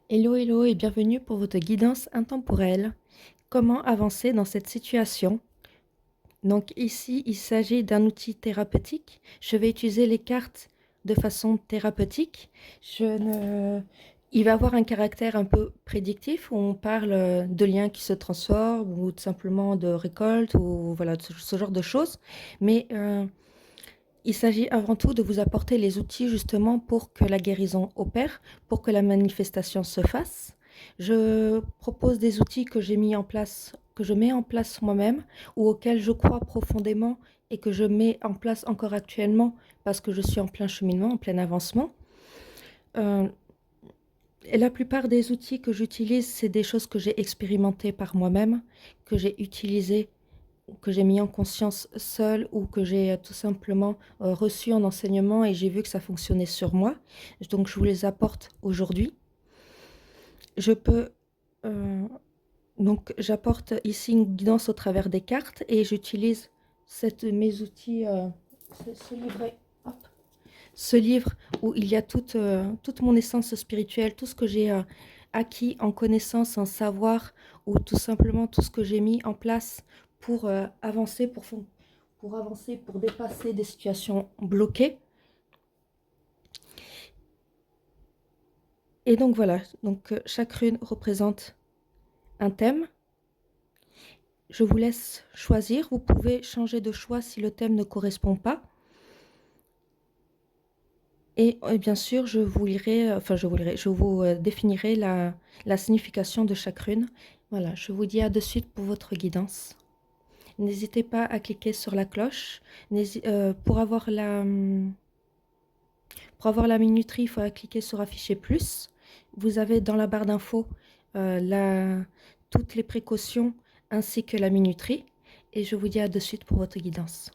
Hello, hello et bienvenue pour votre guidance intemporelle. Comment avancer dans cette situation? Donc ici, il s'agit d'un outil thérapeutique. Je vais utiliser les cartes de façon thérapeutique. Je ne... Il va avoir un caractère un peu prédictif où on parle de liens qui se transforment ou tout simplement de récolte ou voilà, ce genre de choses. Mais il s'agit avant tout de vous apporter les outils justement pour que la guérison opère, pour que la manifestation se fasse. Je propose des outils que j'ai mis en place, que je mets en place moi-même ou auxquels je crois profondément et que je mets en place encore actuellement parce que je suis en plein cheminement, en plein avancement. Euh, et la plupart des outils que j'utilise, c'est des choses que j'ai expérimentées par moi-même, que j'ai utilisées que j'ai mis en conscience seule ou que j'ai tout simplement reçu en enseignement et j'ai vu que ça fonctionnait sur moi. Donc, je vous les apporte aujourd'hui. Je peux... euh, donc, j'apporte ici une guidance au travers des cartes et j'utilise mes outils, ce livret, hop, ce livre où il y a toute mon essence spirituelle, tout ce que j'ai acquis en connaissance, en savoir, ou tout simplement tout ce que j'ai mis en place pour avancer, pour avancer, pour dépasser des situations bloquées. Et donc voilà, donc chaque rune représente un thème. Je vous laisse choisir. Vous pouvez changer de choix si le thème ne correspond pas. Et bien sûr, je vous lirai, je vous définirai la signification de chaque rune. Voilà, je vous dis à de suite pour votre guidance. N'hésitez pas à cliquer sur la cloche. Pour avoir la minuterie, il faut cliquer sur afficher plus. Vous avez dans la barre d'infos toutes les précautions ainsi que la minuterie. Et je vous dis à de suite pour votre guidance.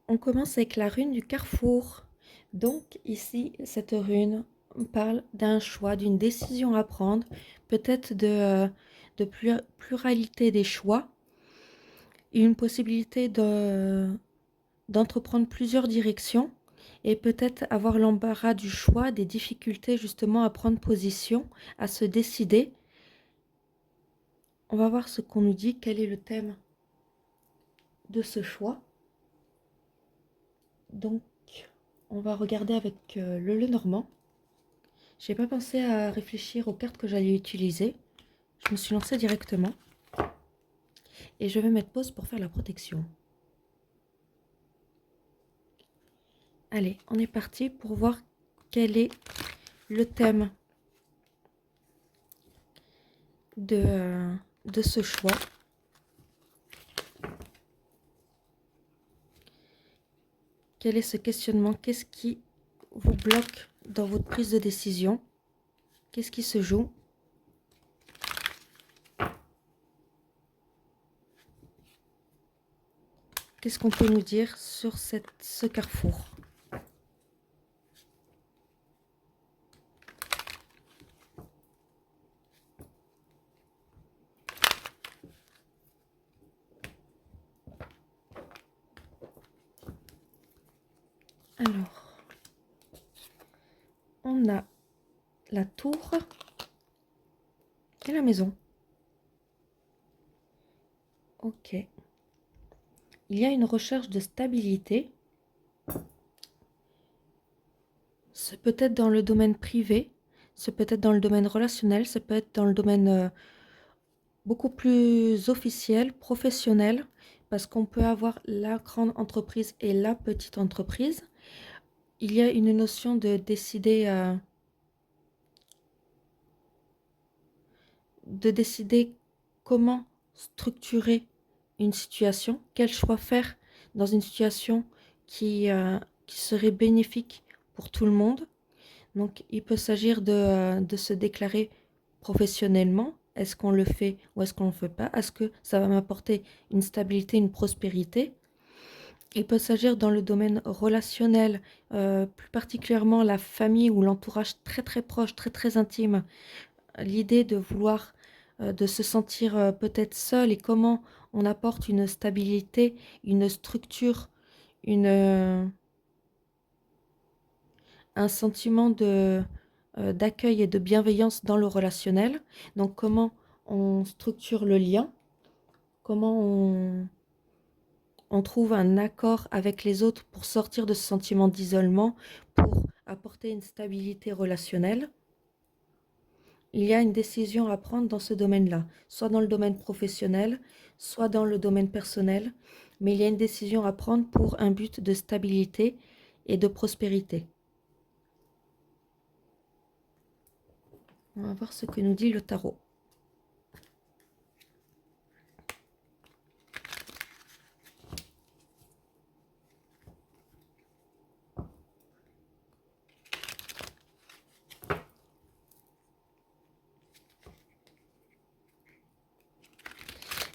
On commence avec la rune du carrefour. Donc ici, cette rune parle d'un choix, d'une décision à prendre, peut-être de pluralité des choix, une possibilité d'entreprendre plusieurs directions et peut-être avoir l'embarras du choix, des difficultés justement à prendre position, à se décider. On va voir ce qu'on nous dit, quel est le thème de ce choix. Donc, on va regarder avec le Lenormand. J'ai pas pensé à réfléchir aux cartes que j'allais utiliser. Je me suis lancée directement. Et je vais mettre pause pour faire la protection. Allez, on est parti pour voir quel est le thème de ce choix. Quel est ce questionnement? Qu'est-ce qui vous bloque dans votre prise de décision? Qu'est-ce qui se joue? Qu'est-ce qu'on peut nous dire sur ce carrefour? Alors, on a la tour et la maison. Ok. Il y a une recherche de stabilité. C'est peut-être dans le domaine privé, c'est peut-être dans le domaine relationnel, c'est peut-être dans le domaine beaucoup plus officiel, professionnel, parce qu'on peut avoir la grande entreprise et la petite entreprise. Il y a une notion de décider comment structurer une situation, quel choix faire dans une situation qui serait bénéfique pour tout le monde. Donc, il peut s'agir de se déclarer professionnellement. Est-ce qu'on le fait ou est-ce qu'on ne le fait pas? Est-ce que ça va m'apporter une stabilité, une prospérité? Il peut s'agir dans le domaine relationnel, plus particulièrement la famille ou l'entourage très très proche, très très intime. L'idée de vouloir, de se sentir peut-être seul et comment on apporte une stabilité, une structure, une, un sentiment d'accueil et de bienveillance dans le relationnel. Donc, comment on structure le lien, comment on trouve un accord avec les autres pour sortir de ce sentiment d'isolement, pour apporter une stabilité relationnelle. Il y a une décision à prendre dans ce domaine-là, soit dans le domaine professionnel, soit dans le domaine personnel, mais il y a une décision à prendre pour un but de stabilité et de prospérité. On va voir ce que nous dit le tarot.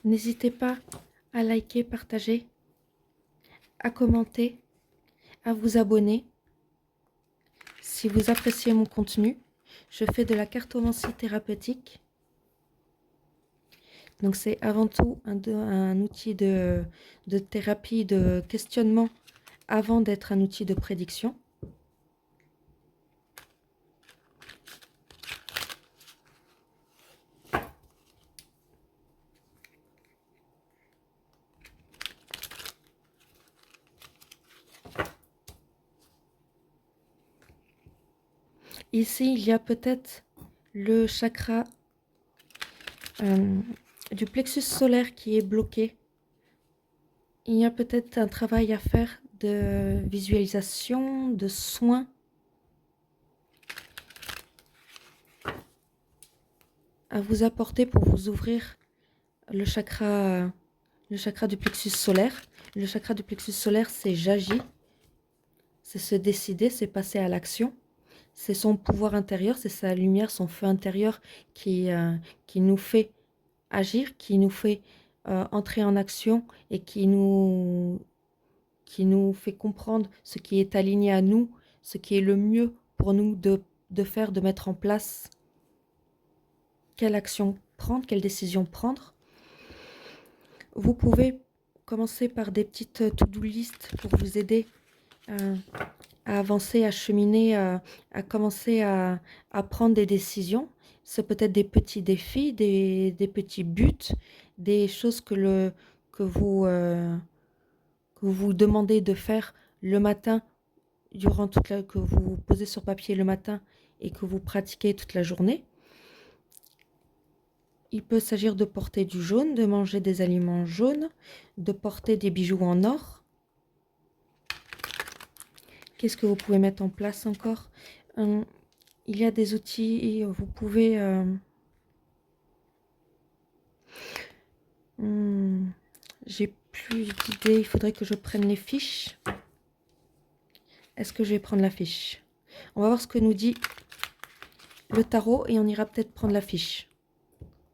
N'hésitez pas à liker, partager, à commenter, à vous abonner. Si vous appréciez mon contenu, je fais de la cartomancie thérapeutique. Donc c'est avant tout un outil de thérapie, de questionnement, avant d'être un outil de prédiction. Ici, il y a peut-être le chakra du plexus solaire qui est bloqué. Il y a peut-être un travail à faire de visualisation, de soins, à vous apporter pour vous ouvrir le chakra du plexus solaire. Le chakra du plexus solaire, c'est j'agis, c'est se décider, c'est passer à l'action. C'est son pouvoir intérieur, c'est sa lumière, son feu intérieur qui nous fait agir, qui nous fait entrer en action et qui nous fait comprendre ce qui est aligné à nous, ce qui est le mieux pour nous de faire, de mettre en place, quelle action prendre, quelle décision prendre. Vous pouvez commencer par des petites to-do list pour vous aider à avancer, à cheminer, à commencer à prendre des décisions. C'est peut-être des petits défis, des petits buts, des choses que vous demandez de faire le matin, que vous posez sur papier le matin et que vous pratiquez toute la journée. Il peut s'agir de porter du jaune, de manger des aliments jaunes, de porter des bijoux en or. Qu'est-ce que vous pouvez mettre en place encore? Il y a des outils, vous pouvez... j'ai plus d'idées, il faudrait que je prenne les fiches. Est-ce que je vais prendre la fiche? On va voir ce que nous dit le tarot et on ira peut-être prendre la fiche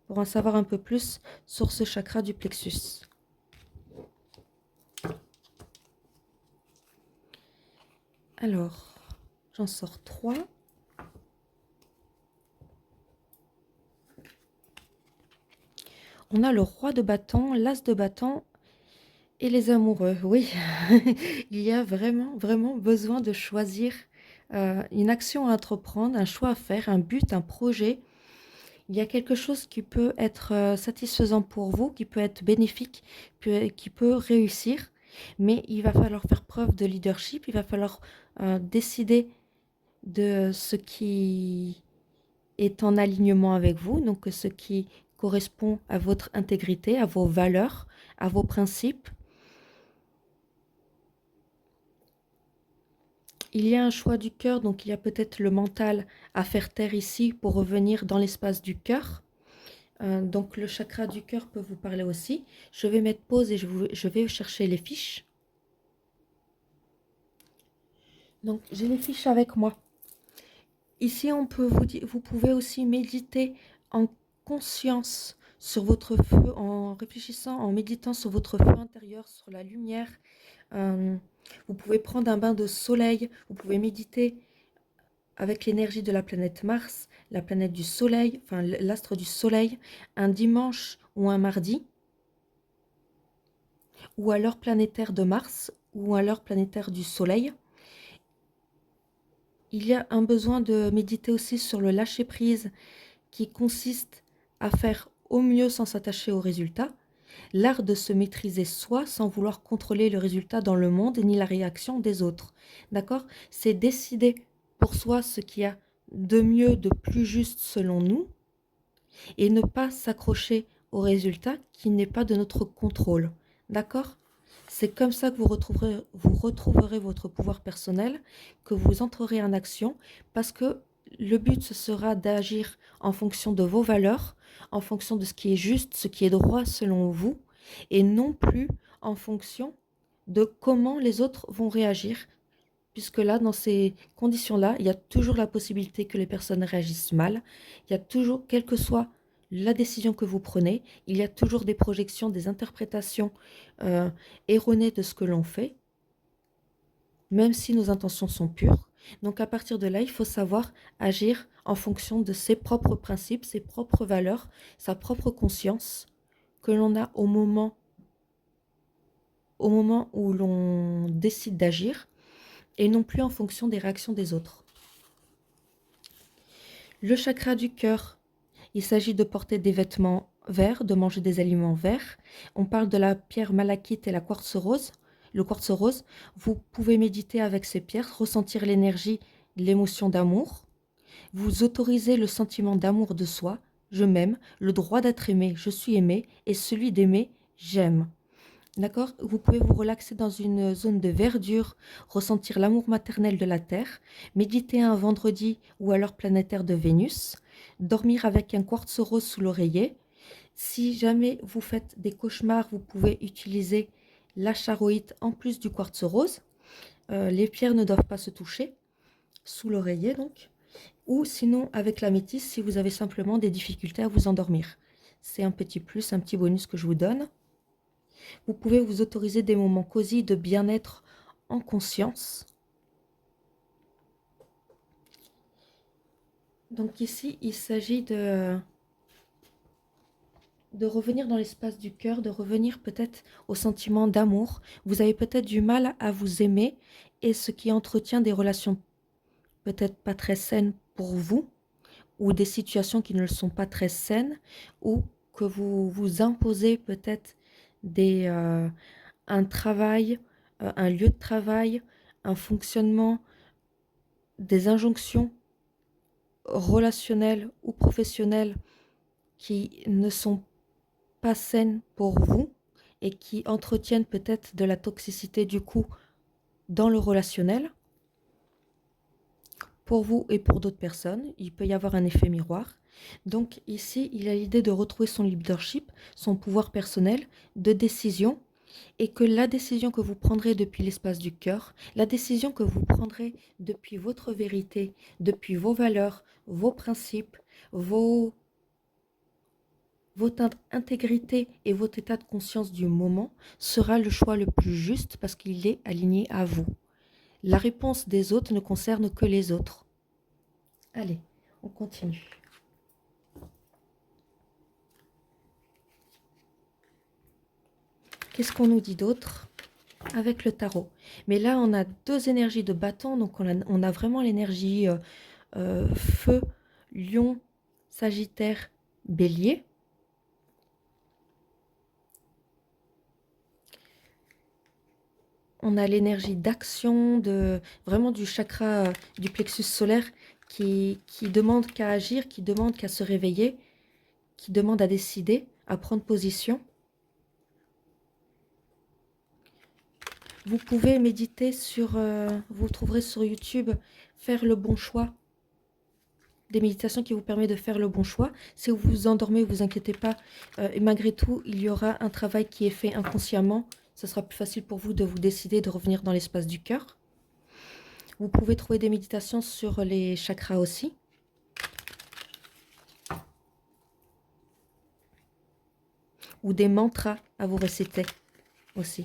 pour en savoir un peu plus sur ce chakra du plexus. Alors, j'en sors 3. On a le roi de bâton, l'as de bâton et les amoureux. Oui, il y a vraiment, vraiment besoin de choisir une action à entreprendre, un choix à faire, un but, un projet. Il y a quelque chose qui peut être satisfaisant pour vous, qui peut être bénéfique, qui peut réussir, mais il va falloir faire preuve de leadership, il va falloir décider de ce qui est en alignement avec vous, donc ce qui correspond à votre intégrité, à vos valeurs, à vos principes. Il y a un choix du cœur, donc il y a peut-être le mental à faire taire ici pour revenir dans l'espace du cœur. Donc le chakra du cœur peut vous parler aussi. Je vais mettre pause et je vais chercher les fiches. Donc j'ai les fiches avec moi. Ici, vous pouvez aussi méditer en conscience sur votre feu, en réfléchissant, en méditant sur votre feu intérieur, sur la lumière. Vous pouvez prendre un bain de soleil, vous pouvez méditer avec l'énergie de la planète Mars, la planète du soleil, enfin l'astre du soleil, un dimanche ou un mardi, ou à l'heure planétaire de Mars, ou à l'heure planétaire du soleil. Il y a un besoin de méditer aussi sur le lâcher-prise qui consiste à faire au mieux sans s'attacher au résultat. L'art de se maîtriser soi sans vouloir contrôler le résultat dans le monde ni la réaction des autres. D'accord? C'est décider pour soi ce qu'il y a de mieux, de plus juste selon nous et ne pas s'accrocher au résultat qui n'est pas de notre contrôle. D'accord? C'est comme ça que vous retrouverez votre pouvoir personnel, que vous entrerez en action, parce que le but, ce sera d'agir en fonction de vos valeurs, en fonction de ce qui est juste, ce qui est droit selon vous, et non plus en fonction de comment les autres vont réagir, puisque là, dans ces conditions-là, il y a toujours la possibilité que les personnes réagissent mal, il y a toujours, quelle que soit la décision que vous prenez, il y a toujours des projections, des interprétations euh, erronées de ce que l'on fait, même si nos intentions sont pures. Donc à partir de là, il faut savoir agir en fonction de ses propres principes, ses propres valeurs, sa propre conscience que l'on a au moment où l'on décide d'agir et non plus en fonction des réactions des autres. Le chakra du cœur, il s'agit de porter des vêtements verts, de manger des aliments verts. On parle de la pierre malachite et la quartz rose. Le quartz rose, vous pouvez méditer avec ces pierres, ressentir l'énergie, l'émotion d'amour. Vous autorisez le sentiment d'amour de soi, je m'aime, le droit d'être aimé, je suis aimé, et celui d'aimer, j'aime. D'accord? Vous pouvez vous relaxer dans une zone de verdure, ressentir l'amour maternel de la Terre, méditer un vendredi ou à l'heure planétaire de Vénus, dormir avec un quartz rose sous l'oreiller. Si jamais vous faites des cauchemars, vous pouvez utiliser la charoïte en plus du quartz rose. Les pierres ne doivent pas se toucher, sous l'oreiller donc. Ou sinon avec la métisse si vous avez simplement des difficultés à vous endormir. C'est un petit plus, un petit bonus que je vous donne. Vous pouvez vous autoriser des moments cosy de bien-être en conscience. Donc ici, il s'agit de revenir dans l'espace du cœur, de revenir peut-être au sentiment d'amour. Vous avez peut-être du mal à vous aimer et ce qui entretient des relations peut-être pas très saines pour vous ou des situations qui ne le sont pas très saines ou que vous vous imposez peut-être un travail, un lieu de travail, un fonctionnement, des injonctions relationnelles ou professionnelles qui ne sont pas saines pour vous et qui entretiennent peut-être de la toxicité du coup dans le relationnel pour vous et pour d'autres personnes. Il peut y avoir un effet miroir. Donc ici, il a l'idée de retrouver son leadership, son pouvoir personnel de décision et que la décision que vous prendrez depuis l'espace du cœur, la décision que vous prendrez depuis votre vérité, depuis vos valeurs, vos principes, votre intégrité et votre état de conscience du moment sera le choix le plus juste parce qu'il est aligné à vous. La réponse des autres ne concerne que les autres. Allez, on continue. Qu'est-ce qu'on nous dit d'autre avec le tarot? Mais là, on a deux énergies de bâton, donc on a vraiment l'énergie feu, lion, sagittaire, bélier. On a l'énergie d'action, vraiment du chakra du plexus solaire qui demande qu'à agir, qui demande qu'à se réveiller, qui demande à décider, à prendre position. Vous pouvez méditer sur, vous trouverez sur YouTube, faire le bon choix. Des méditations qui vous permettent de faire le bon choix. Si vous vous endormez, vous inquiétez pas. Et malgré tout, il y aura un travail qui est fait inconsciemment. Ce sera plus facile pour vous de vous décider de revenir dans l'espace du cœur. Vous pouvez trouver des méditations sur les chakras aussi. Ou des mantras à vous réciter aussi.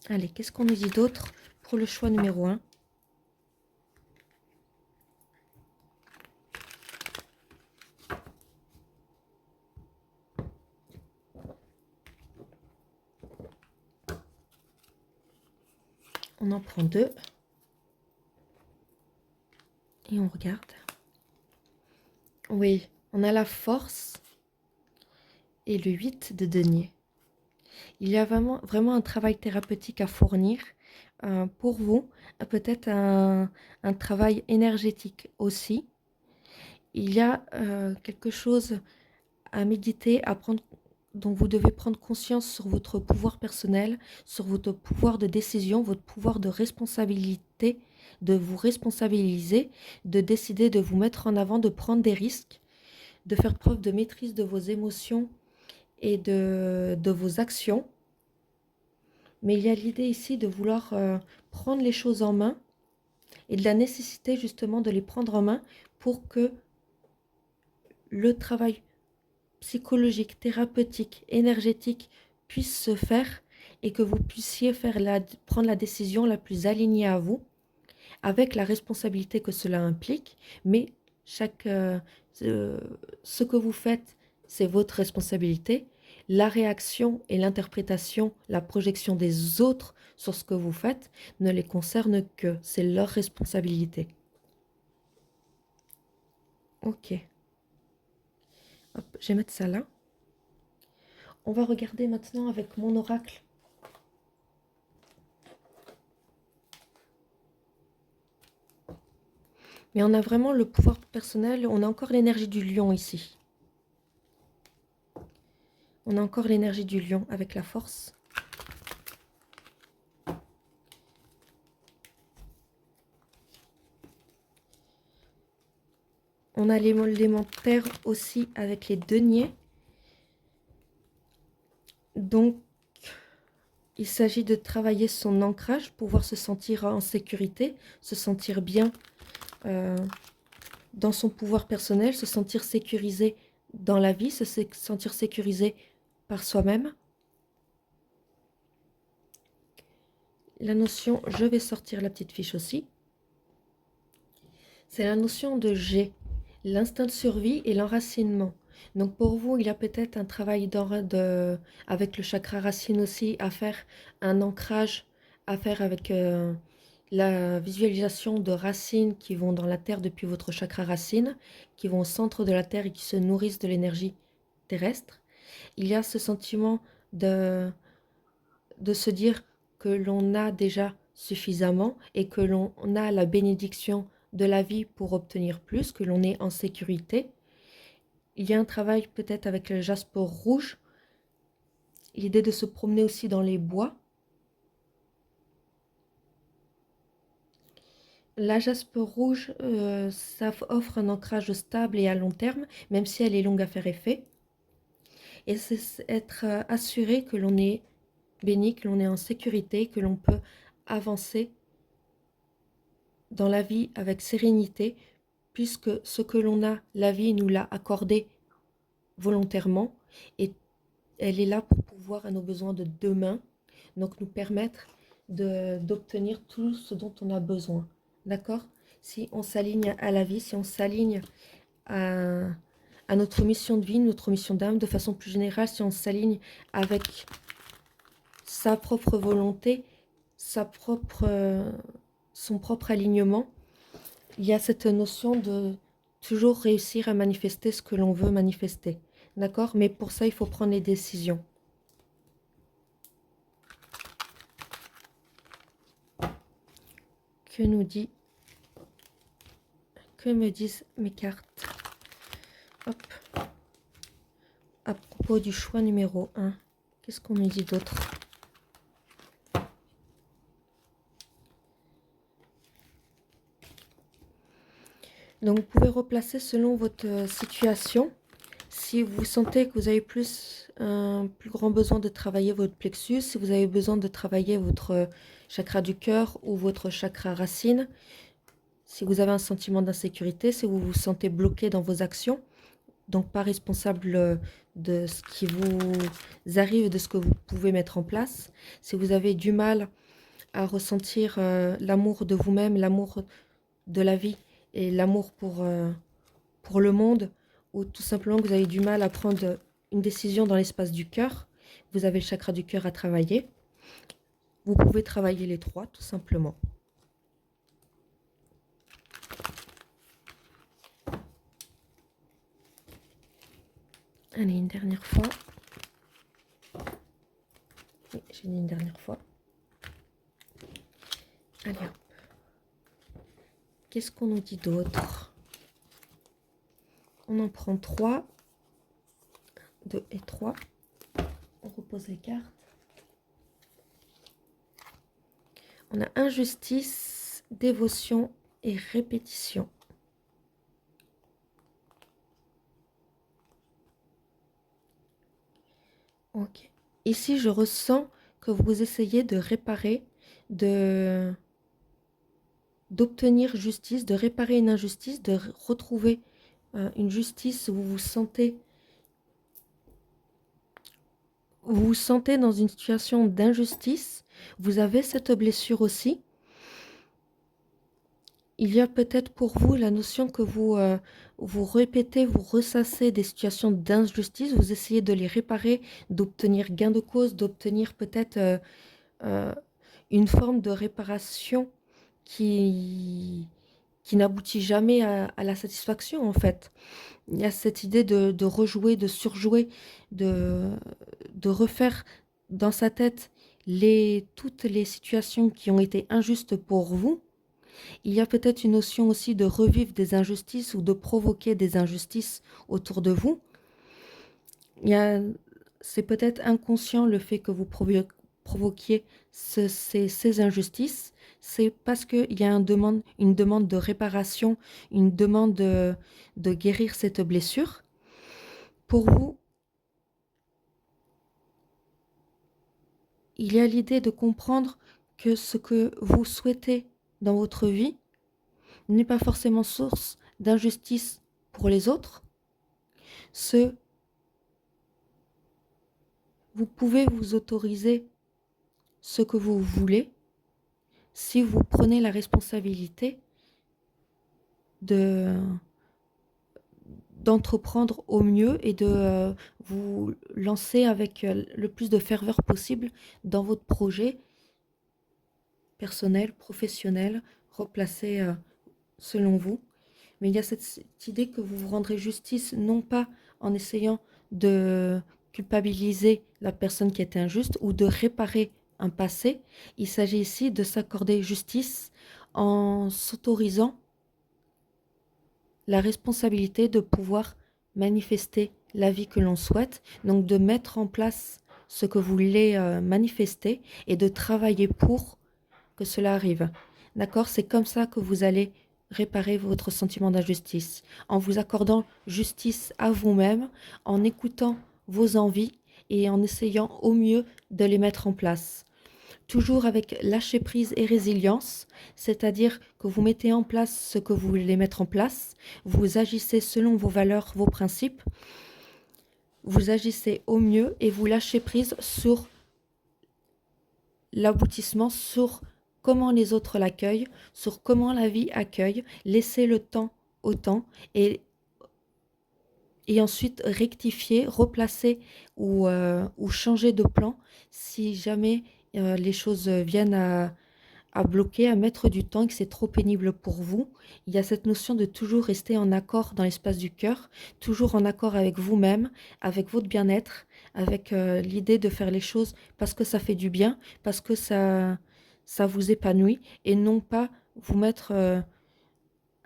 Allez, qu'est-ce qu'on nous dit d'autre pour le choix numéro 1? On en prend 2. Et on regarde. Oui, on a la force et le 8 de denier. Il y a vraiment un travail thérapeutique à fournir pour vous, peut-être un travail énergétique aussi. Il y a quelque chose à méditer, dont vous devez prendre conscience sur votre pouvoir personnel, sur votre pouvoir de décision, votre pouvoir de responsabilité, de vous responsabiliser, de décider de vous mettre en avant, de prendre des risques, de faire preuve de maîtrise de vos émotions et de vos actions. Mais il y a l'idée ici de vouloir prendre les choses en main et de la nécessité justement de les prendre en main pour que le travail psychologique, thérapeutique, énergétique puisse se faire et que vous puissiez prendre la décision la plus alignée à vous, avec la responsabilité que cela implique, mais ce que vous faites, c'est votre responsabilité. La réaction et l'interprétation, la projection des autres sur ce que vous faites ne les concerne que, c'est leur responsabilité. Ok. Hop, je vais mettre ça là. On va regarder maintenant avec mon oracle. Mais on a vraiment le pouvoir personnel, on a encore l'énergie du lion ici. On a encore l'énergie du lion avec la force. On a l'élément terre aussi avec les deniers. Donc, il s'agit de travailler son ancrage, pouvoir se sentir en sécurité, se sentir bien dans son pouvoir personnel, se sentir sécurisé dans la vie, se sentir sécurisé par soi-même. La notion, je vais sortir la petite fiche aussi, c'est la notion de G, l'instinct de survie et l'enracinement. Donc pour vous, il y a peut-être un travail avec le chakra racine aussi à faire, un ancrage à faire avec la visualisation de racines qui vont dans la terre depuis votre chakra racine, qui vont au centre de la terre et qui se nourrissent de l'énergie terrestre. Il y a ce sentiment de se dire que l'on a déjà suffisamment et que l'on a la bénédiction de la vie pour obtenir plus, que l'on est en sécurité. Il y a un travail peut-être avec le jaspe rouge, l'idée de se promener aussi dans les bois. La jaspe rouge, ça offre un ancrage stable et à long terme, même si elle est longue à faire effet. Et c'est être assuré que l'on est béni, que l'on est en sécurité, que l'on peut avancer dans la vie avec sérénité, puisque ce que l'on a, la vie nous l'a accordé volontairement et elle est là pour pourvoir à nos besoins de demain, donc nous permettre d'obtenir tout ce dont on a besoin. D'accord? Si on s'aligne à la vie, si on s'aligne à notre mission de vie, notre mission d'âme, de façon plus générale, si on s'aligne avec sa propre volonté, son propre alignement, il y a cette notion de toujours réussir à manifester ce que l'on veut manifester. D'accord? Mais pour ça, il faut prendre les décisions. Que me disent mes cartes? Hop. À propos du choix numéro 1, qu'est-ce qu'on me dit d'autre? Donc, vous pouvez replacer selon votre situation. Si vous sentez que vous avez un plus grand besoin de travailler votre plexus, si vous avez besoin de travailler votre chakra du cœur ou votre chakra racine, si vous avez un sentiment d'insécurité, si vous vous sentez bloqué dans vos actions, donc pas responsable de ce qui vous arrive, de ce que vous pouvez mettre en place, si vous avez du mal à ressentir l'amour de vous-même, l'amour de la vie et l'amour pour le monde, ou tout simplement que vous avez du mal à prendre une décision dans l'espace du cœur, vous avez le chakra du cœur à travailler, vous pouvez travailler les trois tout simplement. Allez, une dernière fois. Oui, j'ai dit une dernière fois. Allez, hop. Qu'est-ce qu'on nous dit d'autre? On en prend 3. 2 et 3. On repose les cartes. On a injustice, dévotion et répétition. Ok. Ici, je ressens que vous essayez de réparer, d'obtenir justice, de réparer une injustice, de retrouver une justice où vous vous sentez dans une situation d'injustice. Vous avez cette blessure aussi. Il y a peut-être pour vous la notion que vous répétez, vous ressassez des situations d'injustice, vous essayez de les réparer, d'obtenir gain de cause, d'obtenir peut-être euh, une forme de réparation qui, qui n'aboutit jamais à la satisfaction en fait. Il y a cette idée de rejouer, de surjouer, de, de refaire dans sa tête toutes les situations qui ont été injustes pour vous. Il y a peut-être une notion aussi de revivre des injustices ou de provoquer des injustices autour de vous. C'est peut-être inconscient le fait que vous provoquiez ces injustices. C'est parce qu'il y a une demande de réparation, une demande de guérir cette blessure. Pour vous, il y a l'idée de comprendre que ce que vous souhaitez dans votre vie n'est pas forcément source d'injustice pour les autres. Vous pouvez vous autoriser ce que vous voulez si vous prenez la responsabilité d'entreprendre au mieux et de vous lancer avec le plus de ferveur possible dans votre projet personnel, professionnel, replacé selon vous. Mais il y a cette idée que vous vous rendrez justice non pas en essayant de culpabiliser la personne qui était injuste ou de réparer un passé. Il s'agit ici de s'accorder justice en s'autorisant la responsabilité de pouvoir manifester la vie que l'on souhaite, donc de mettre en place ce que vous voulez manifester et de travailler pour que cela arrive. D'accord? C'est comme ça que vous allez réparer votre sentiment d'injustice, en vous accordant justice à vous-même, en écoutant vos envies et en essayant au mieux de les mettre en place. Toujours avec lâcher prise et résilience, c'est-à-dire que vous mettez en place ce que vous voulez mettre en place, vous agissez selon vos valeurs, vos principes, vous agissez au mieux et vous lâchez prise sur l'aboutissement, sur comment les autres l'accueillent, sur comment la vie accueille, laissez le temps au temps et ensuite rectifier, replacer ou changer de plan si jamais les choses viennent à bloquer, à mettre du temps et que c'est trop pénible pour vous. Il y a cette notion de toujours rester en accord dans l'espace du cœur, toujours en accord avec vous-même, avec votre bien-être, avec l'idée de faire les choses parce que ça fait du bien, parce que ça vous épanouit et non pas vous mettre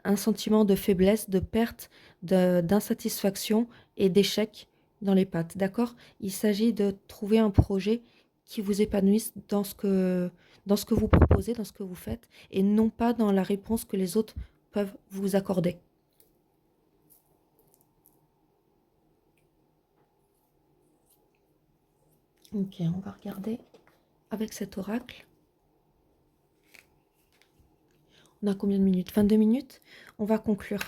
un sentiment de faiblesse, de perte, d'insatisfaction et d'échec dans les pattes. D'accord? Il s'agit de trouver un projet qui vous épanouisse dans ce que vous proposez, dans ce que vous faites, et non pas dans la réponse que les autres peuvent vous accorder. Ok, on va regarder avec cet oracle. On a combien de minutes? 22 minutes. On va conclure.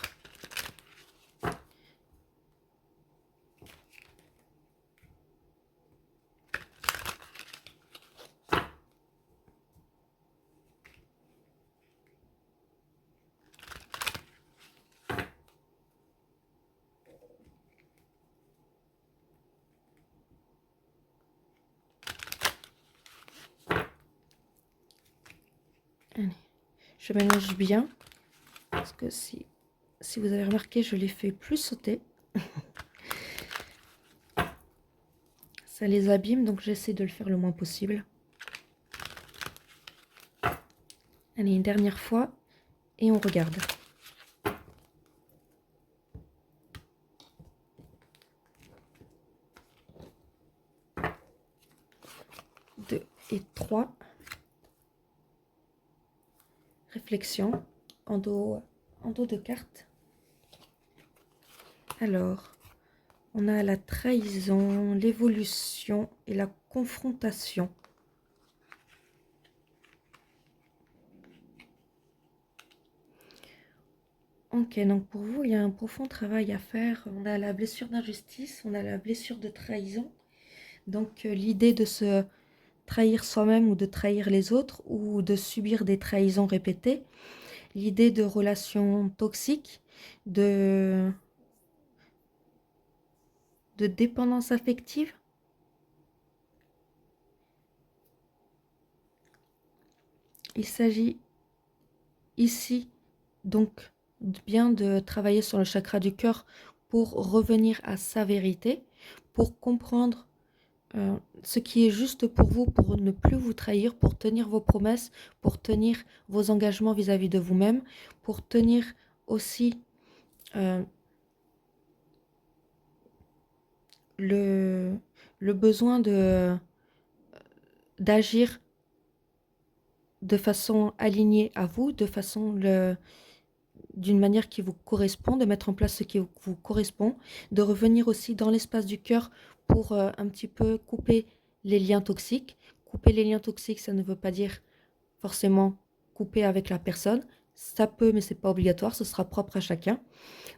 Allez, je mélange bien. Parce que si vous avez remarqué, je l'ai fait plus sauter. ça les abîme, donc j'essaie de le faire le moins possible. Allez, une dernière fois, et on regarde. Deux et trois. Réflexion en dos de carte. Alors, on a la trahison, l'évolution et la confrontation. Ok, donc pour vous, il y a un profond travail à faire. On a la blessure d'injustice, on a la blessure de trahison. Donc l'idée de se trahir soi-même ou de trahir les autres ou de subir des trahisons répétées. L'idée de relations toxiques, de dépendance affective. Il s'agit ici donc bien de travailler sur le chakra du cœur pour revenir à sa vérité, pour comprendre ce qui est juste pour vous, pour ne plus vous trahir, pour tenir vos promesses, pour tenir vos engagements vis-à-vis de vous-même, pour tenir aussi le besoin d'agir de façon alignée à vous, d'une manière qui vous correspond, de mettre en place ce qui vous correspond, de revenir aussi dans l'espace du cœur pour un petit peu couper les liens toxiques. Couper les liens toxiques, ça ne veut pas dire forcément couper avec la personne. Ça peut, mais ce n'est pas obligatoire, ce sera propre à chacun.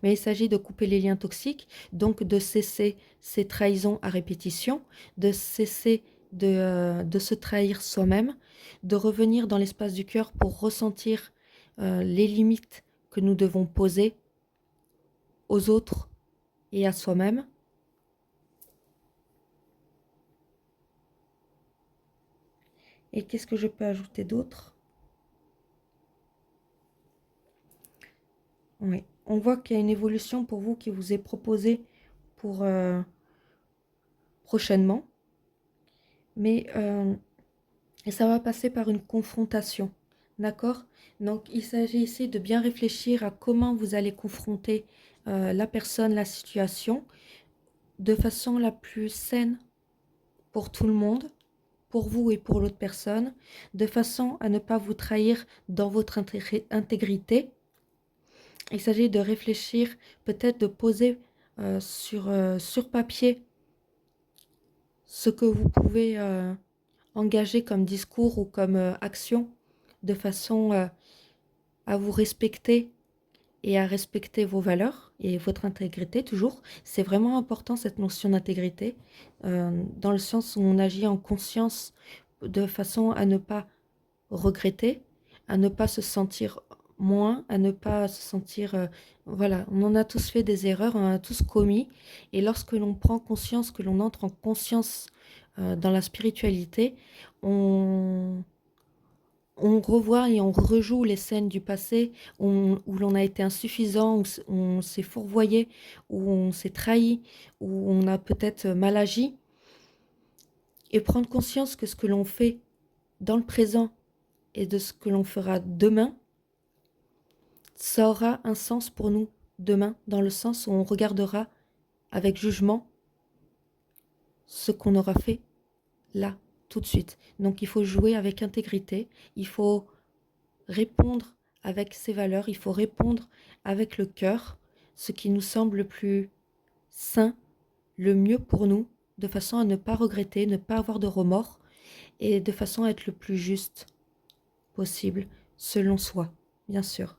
Mais il s'agit de couper les liens toxiques, donc de cesser ces trahisons à répétition, de cesser de se trahir soi-même, de revenir dans l'espace du cœur pour ressentir les limites que nous devons poser aux autres et à soi-même. Et qu'est-ce que je peux ajouter d'autre? Oui, on voit qu'il y a une évolution pour vous qui vous est proposée pour prochainement. Mais ça va passer par une confrontation. D'accord? Donc, il s'agit ici de bien réfléchir à comment vous allez confronter la personne, la situation, de façon la plus saine pour tout le monde, pour vous et pour l'autre personne, de façon à ne pas vous trahir dans votre intégrité. Il s'agit de réfléchir, peut-être de poser sur papier ce que vous pouvez engager comme discours ou comme action, de façon à vous respecter et à respecter vos valeurs et votre intégrité toujours. C'est vraiment important cette notion d'intégrité, dans le sens où on agit en conscience de façon à ne pas regretter, à ne pas se sentir moins, à ne pas se sentir... voilà, on en a tous fait des erreurs, on en a tous commis. Et lorsque l'on prend conscience, que l'on entre en conscience dans la spiritualité, on revoit et on rejoue les scènes du passé où l'on a été insuffisant, où on s'est fourvoyé, où on s'est trahi, où on a peut-être mal agi. Et prendre conscience que ce que l'on fait dans le présent et de ce que l'on fera demain, ça aura un sens pour nous demain, dans le sens où on regardera avec jugement ce qu'on aura fait là, tout de suite. Donc il faut jouer avec intégrité, il faut répondre avec ses valeurs, il faut répondre avec le cœur, ce qui nous semble le plus sain, le mieux pour nous, de façon à ne pas regretter, ne pas avoir de remords, et de façon à être le plus juste possible, selon soi, bien sûr.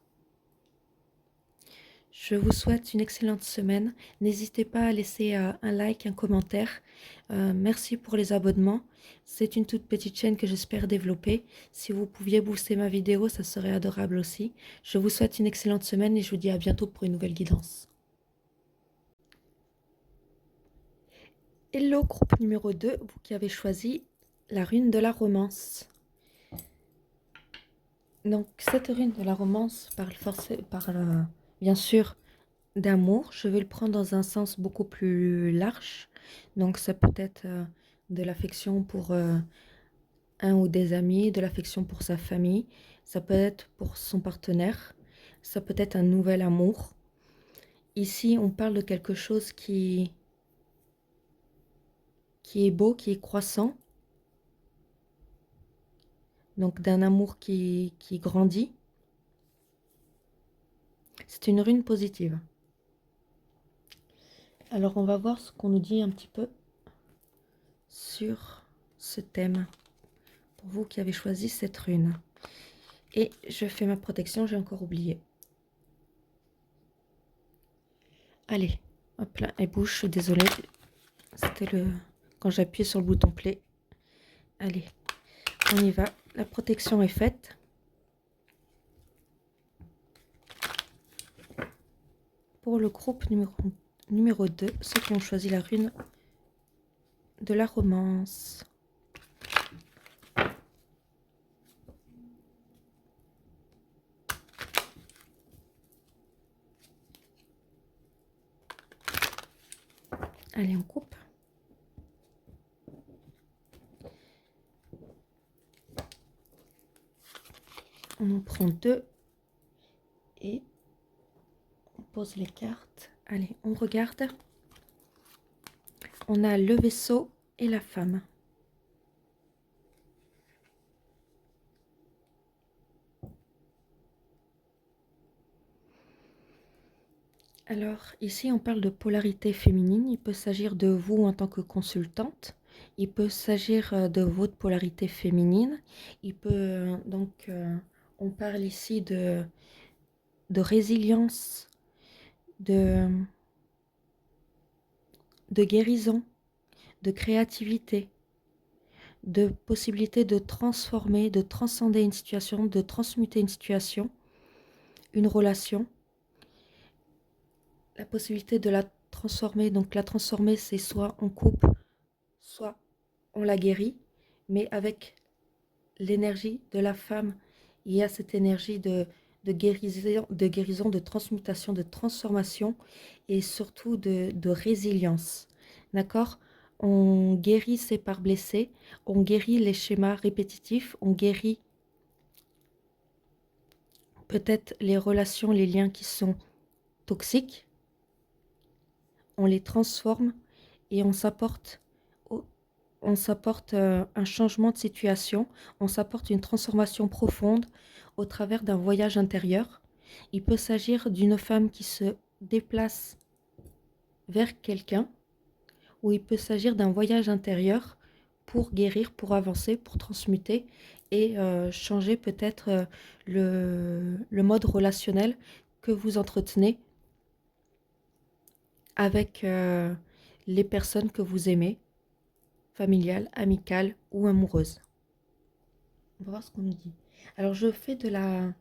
Je vous souhaite une excellente semaine. N'hésitez pas à laisser un like, un commentaire. Merci pour les abonnements. C'est une toute petite chaîne que j'espère développer. Si vous pouviez booster ma vidéo, ça serait adorable aussi. Je vous souhaite une excellente semaine et je vous dis à bientôt pour une nouvelle guidance. Hello groupe numéro 2, vous qui avez choisi la rune de la romance. Donc cette rune de la romance parle bien sûr d'amour. Je vais le prendre dans un sens beaucoup plus large. Donc ça peut être de l'affection pour un ou des amis, de l'affection pour sa famille, ça peut être pour son partenaire, ça peut être un nouvel amour. Ici, on parle de quelque chose qui est beau, qui est croissant, donc d'un amour qui grandit. C'est une rune positive. Alors on va voir ce qu'on nous dit un petit peu sur ce thème, pour vous qui avez choisi cette rune. Et je fais ma protection, j'ai encore oublié. Allez, hop là, elle bouge, je suis désolée. C'était quand j'appuie sur le bouton play. Allez, on y va. La protection est faite. Pour le groupe numéro 2, ceux qui ont choisi la rune de la romance. Allez, on coupe. On en prend 2 et on pose les cartes. Allez, on regarde. On a le vaisseau et la femme. Alors, ici, on parle de polarité féminine. Il peut s'agir de vous en tant que consultante. Il peut s'agir de votre polarité féminine. Il peut, on parle ici de résilience, de guérison, de créativité, de possibilité de transformer, de transcender une situation, de transmuter une situation, une relation. La possibilité de la transformer, donc la transformer, c'est soit on coupe, soit on la guérit, mais avec l'énergie de la femme, il y a cette énergie de guérison, de transmutation, de transformation et surtout de résilience. D'accord? On guérit ces parts blessées, on guérit les schémas répétitifs, on guérit peut-être les relations, les liens qui sont toxiques, on les transforme et on s'apporte un changement de situation, on s'apporte une transformation profonde au travers d'un voyage intérieur. Il peut s'agir d'une femme qui se déplace vers quelqu'un, ou il peut s'agir d'un voyage intérieur pour guérir, pour avancer, pour transmuter et changer peut-être le mode relationnel que vous entretenez avec les personnes que vous aimez, familiales, amicales ou amoureuses. On va voir ce qu'on nous dit. Alors, je fais de la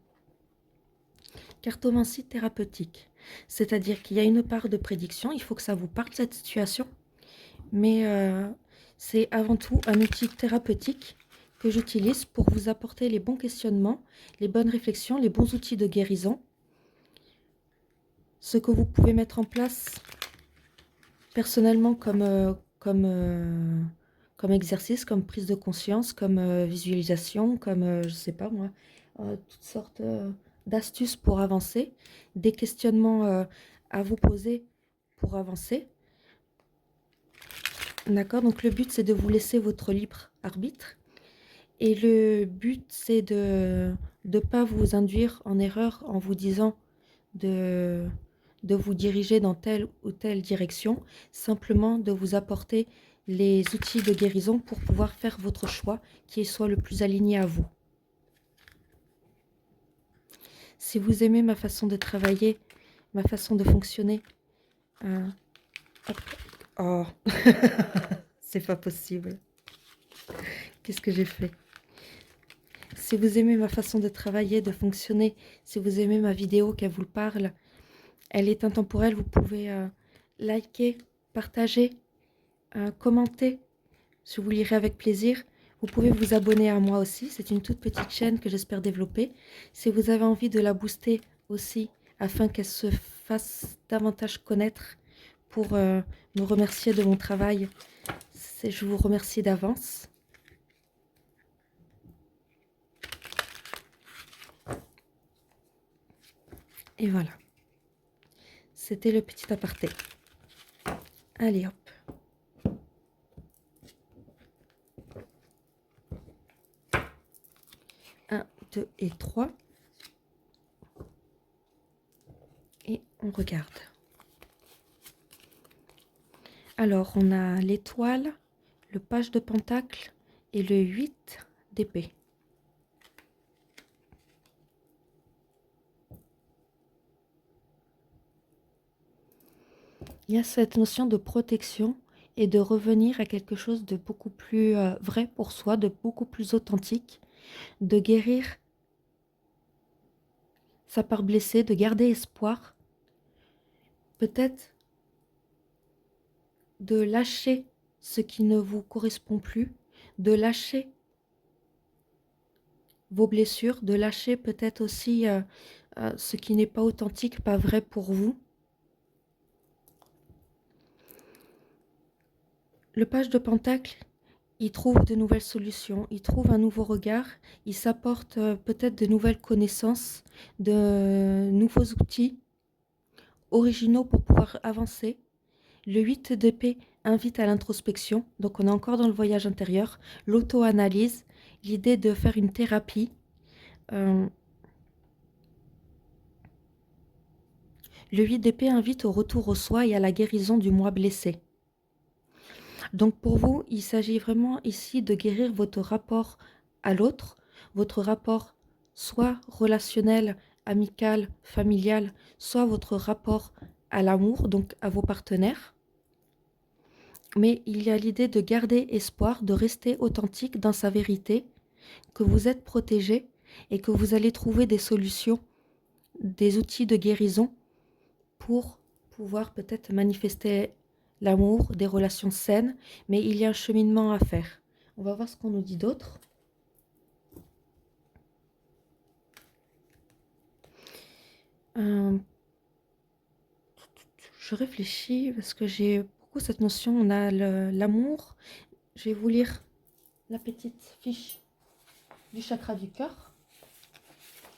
cartomancie thérapeutique, c'est-à-dire qu'il y a une part de prédiction, il faut que ça vous parle cette situation, mais c'est avant tout un outil thérapeutique que j'utilise pour vous apporter les bons questionnements, les bonnes réflexions, les bons outils de guérison, ce que vous pouvez mettre en place personnellement comme exercice, comme prise de conscience, comme visualisation, comme, je sais pas moi, toutes sortes d'astuces pour avancer, des questionnements à vous poser pour avancer. D'accord? Donc le but, c'est de vous laisser votre libre arbitre. Et le but, c'est de ne pas vous induire en erreur en vous disant de vous diriger dans telle ou telle direction, simplement de vous apporter les outils de guérison pour pouvoir faire votre choix qui soit le plus aligné à vous. Si vous aimez ma façon de travailler, ma façon de fonctionner, hop, oh, c'est pas possible. Qu'est-ce que j'ai fait? Si vous aimez ma façon de travailler, de fonctionner, si vous aimez ma vidéo, qu'elle vous parle, elle est intemporelle, vous pouvez liker, partager, commenter, je vous lirai avec plaisir. Vous pouvez vous abonner à moi aussi, c'est une toute petite chaîne que j'espère développer. Si vous avez envie de la booster aussi, afin qu'elle se fasse davantage connaître pour me remercier de mon travail, Je vous remercie d'avance. Et voilà. C'était le petit aparté. Allez hop. 1, 2 et 3. Et on regarde. Alors, on a l'étoile, le page de pentacle et le 8 d'épée. Il y a cette notion de protection et de revenir à quelque chose de beaucoup plus vrai pour soi, de beaucoup plus authentique, de guérir sa part blessée, de garder espoir, peut-être de lâcher ce qui ne vous correspond plus, de lâcher vos blessures, de lâcher peut-être aussi ce qui n'est pas authentique, pas vrai pour vous. Le page de pentacle, il trouve de nouvelles solutions, il trouve un nouveau regard, il s'apporte peut-être de nouvelles connaissances, de nouveaux outils originaux pour pouvoir avancer. Le 8 d'épée invite à l'introspection, donc on est encore dans le voyage intérieur, l'auto-analyse, l'idée de faire une thérapie. Le 8 d'épée invite au retour au soi et à la guérison du moi blessé. Donc pour vous, il s'agit vraiment ici de guérir votre rapport à l'autre, votre rapport soit relationnel, amical, familial, soit votre rapport à l'amour, donc à vos partenaires. Mais il y a l'idée de garder espoir, de rester authentique dans sa vérité, que vous êtes protégé et que vous allez trouver des solutions, des outils de guérison pour pouvoir peut-être manifester l'amour, des relations saines, mais il y a un cheminement à faire. On va voir ce qu'on nous dit d'autre. Je réfléchis parce que j'ai beaucoup cette notion, on a l'amour. Je vais vous lire la petite fiche du chakra du cœur.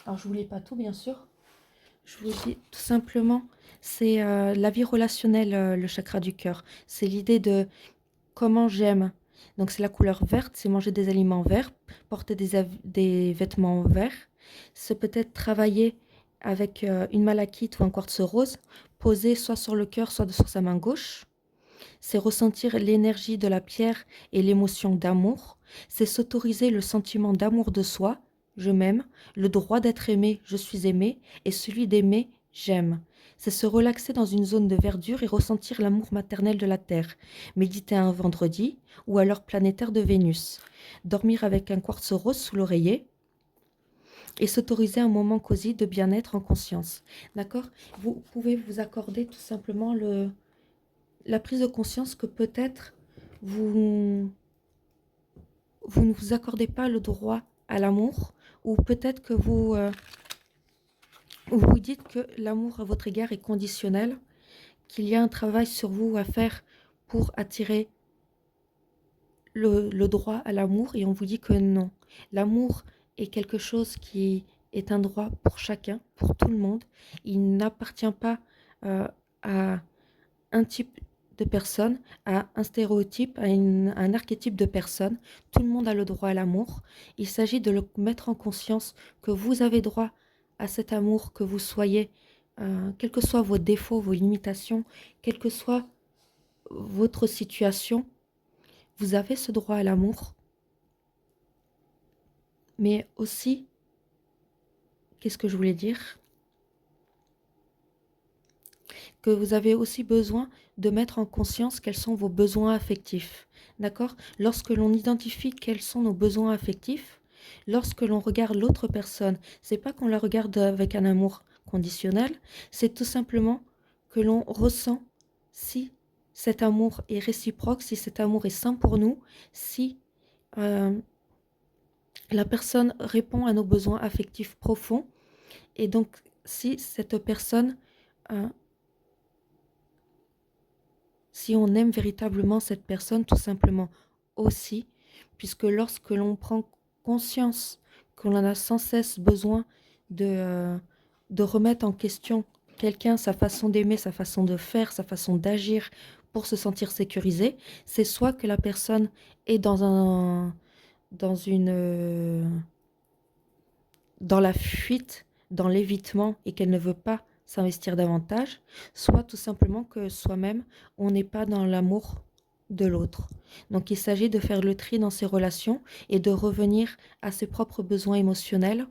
Alors je ne vous lis pas tout bien sûr. Je vous dis tout simplement, c'est la vie relationnelle, le chakra du cœur. C'est l'idée de comment j'aime. Donc c'est la couleur verte, c'est manger des aliments verts, porter des vêtements verts. C'est peut-être travailler avec une malachite ou un quartz rose, posé soit sur le cœur, soit sur sa main gauche. C'est ressentir l'énergie de la pierre et l'émotion d'amour. C'est s'autoriser le sentiment d'amour de soi, je m'aime, le droit d'être aimé, je suis aimé, et celui d'aimer, j'aime. C'est se relaxer dans une zone de verdure et ressentir l'amour maternel de la terre. Méditer un vendredi ou alors planétaire de Vénus. Dormir avec un quartz rose sous l'oreiller et s'autoriser un moment cosy de bien-être en conscience. D'accord? Vous pouvez vous accorder tout simplement la prise de conscience que peut-être vous, vous ne vous accordez pas le droit à l'amour, ou peut-être que vous dites que l'amour à votre égard est conditionnel, qu'il y a un travail sur vous à faire pour attirer le droit à l'amour, et on vous dit que non. L'amour est quelque chose qui est un droit pour chacun, pour tout le monde. Il n'appartient pas à un type de personne, à un stéréotype, à un archétype de personne. Tout le monde a le droit à l'amour. Il s'agit de le mettre en conscience que vous avez droit à cet amour, que vous soyez, quels que soient vos défauts, vos limitations, quelle que soit votre situation, vous avez ce droit à l'amour. Mais aussi, qu'est-ce que je voulais dire? Que vous avez aussi besoin de mettre en conscience quels sont vos besoins affectifs. D'accord? Lorsque l'on identifie quels sont nos besoins affectifs, lorsque l'on regarde l'autre personne, c'est pas qu'on la regarde avec un amour conditionnel, c'est tout simplement que l'on ressent si cet amour est réciproque, si cet amour est sain pour nous, si euh, la personne répond à nos besoins affectifs profonds, et donc si cette personne si on aime véritablement cette personne, tout simplement aussi, puisque lorsque l'on prend conscience qu'on en a sans cesse besoin de, euh, de remettre en question quelqu'un, sa façon d'aimer, sa façon de faire, sa façon d'agir pour se sentir sécurisé, c'est soit que la personne est dans une, dans la fuite, dans l'évitement et qu'elle ne veut pas s'investir davantage, soit tout simplement que soi-même, on n'est pas dans l'amour de l'autre. Donc il s'agit de faire le tri dans ses relations et de revenir à ses propres besoins émotionnels,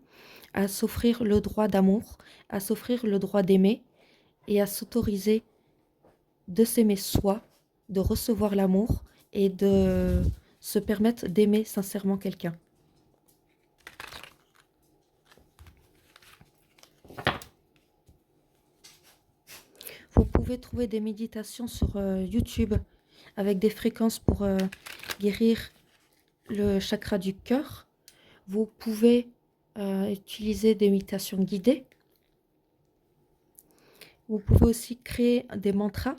à s'offrir le droit d'amour, à s'offrir le droit d'aimer et à s'autoriser de s'aimer soi, de recevoir l'amour et de se permettre d'aimer sincèrement quelqu'un. Vous pouvez trouver des méditations sur YouTube avec des fréquences pour guérir le chakra du cœur. Vous pouvez utiliser des méditations guidées. Vous pouvez aussi créer des mantras.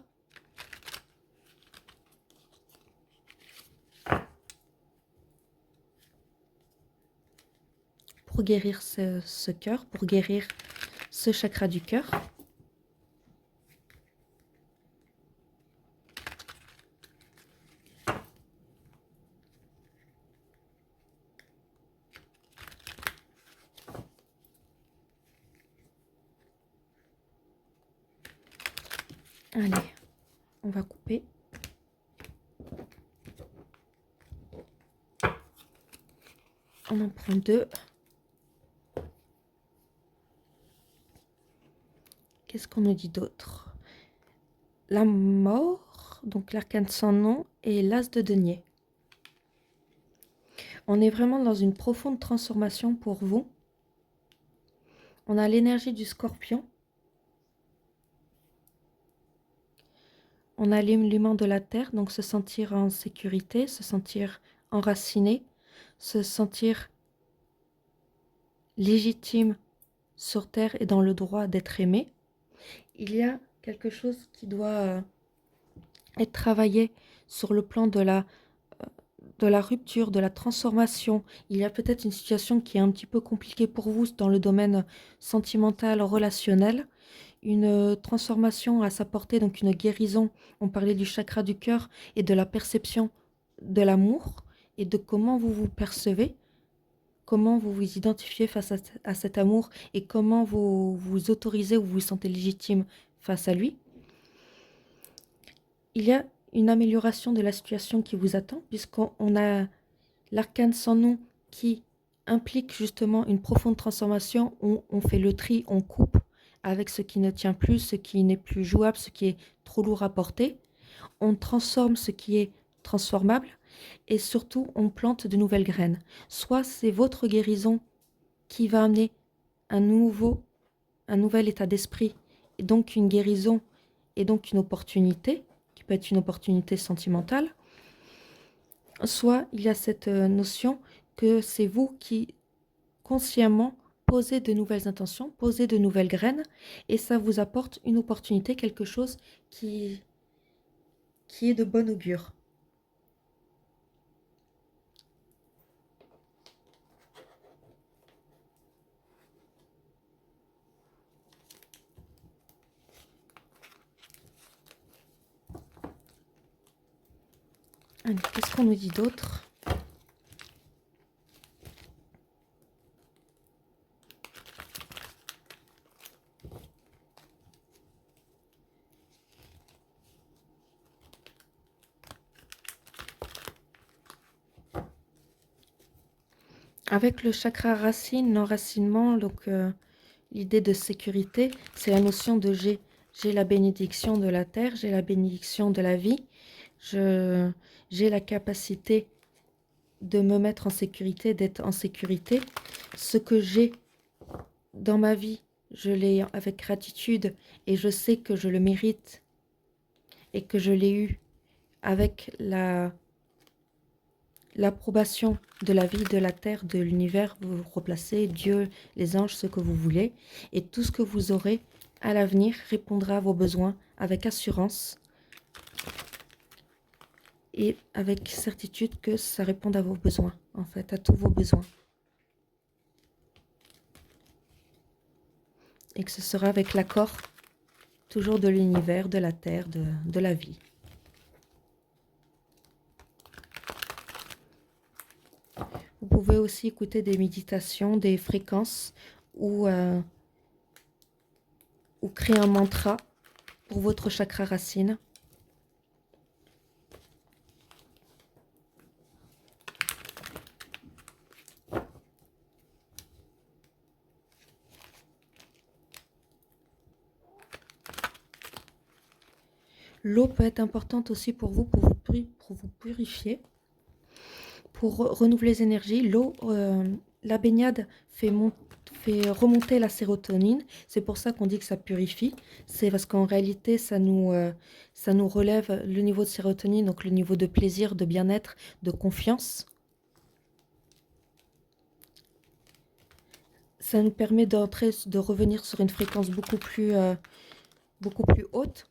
Pour guérir ce cœur, pour guérir ce chakra du cœur. Allez, on va couper. On en prend 2. Qu'est-ce qu'on nous dit d'autre? La mort, donc l'arcane sans nom, et l'as de denier. On est vraiment dans une profonde transformation pour vous. On a l'énergie du scorpion. On a l'aimant de la terre, donc se sentir en sécurité, se sentir enraciné, se sentir légitime sur terre et dans le droit d'être aimé. Il y a quelque chose qui doit être travaillé sur le plan de la rupture, de la transformation. Il y a peut-être une situation qui est un petit peu compliquée pour vous dans le domaine sentimental, relationnel. Une transformation à sa portée, donc une guérison. On parlait du chakra du cœur et de la perception de l'amour et de comment vous vous percevez, comment vous vous identifiez face à cet amour et comment vous vous autorisez ou vous vous sentez légitime face à lui. Il y a une amélioration de la situation qui vous attend puisqu'on a l'arcane sans nom qui implique justement une profonde transformation où on fait le tri, on coupe avec ce qui ne tient plus, ce qui n'est plus jouable, ce qui est trop lourd à porter. On transforme ce qui est transformable et surtout on plante de nouvelles graines. Soit c'est votre guérison qui va amener un nouvel état d'esprit et donc une guérison et donc une opportunité qui peut être une opportunité sentimentale. Soit il y a cette notion que c'est vous qui consciemment posez de nouvelles intentions, posez de nouvelles graines et ça vous apporte une opportunité, quelque chose qui est de bon augure. Allez, qu'est-ce qu'on nous dit d'autre? Avec le chakra racine, l'enracinement, donc l'idée de sécurité, c'est la notion de j'ai la bénédiction de la terre, j'ai la bénédiction de la vie, j'ai la capacité de me mettre en sécurité, d'être en sécurité. Ce que j'ai dans ma vie, je l'ai avec gratitude et je sais que je le mérite et que je l'ai eu avec l'approbation de la vie, de la terre, de l'univers. Vous vous replacez, Dieu, les anges, ce que vous voulez. Et tout ce que vous aurez à l'avenir répondra à vos besoins avec assurance. et avec certitude que ça réponde à vos besoins, en fait, à tous vos besoins. Et que ce sera avec l'accord toujours de l'univers, de la terre, de la vie. Vous pouvez aussi écouter des méditations, des fréquences ou créer un mantra pour votre chakra racine. L'eau peut être importante aussi pour vous, pour vous purifier, pour renouveler les énergies. L'eau, la baignade fait remonter la sérotonine. C'est pour ça qu'on dit que ça purifie. C'est parce qu'en réalité, ça nous relève le niveau de sérotonine, donc le niveau de plaisir, de bien-être, de confiance. Ça nous permet de revenir sur une fréquence beaucoup plus haute.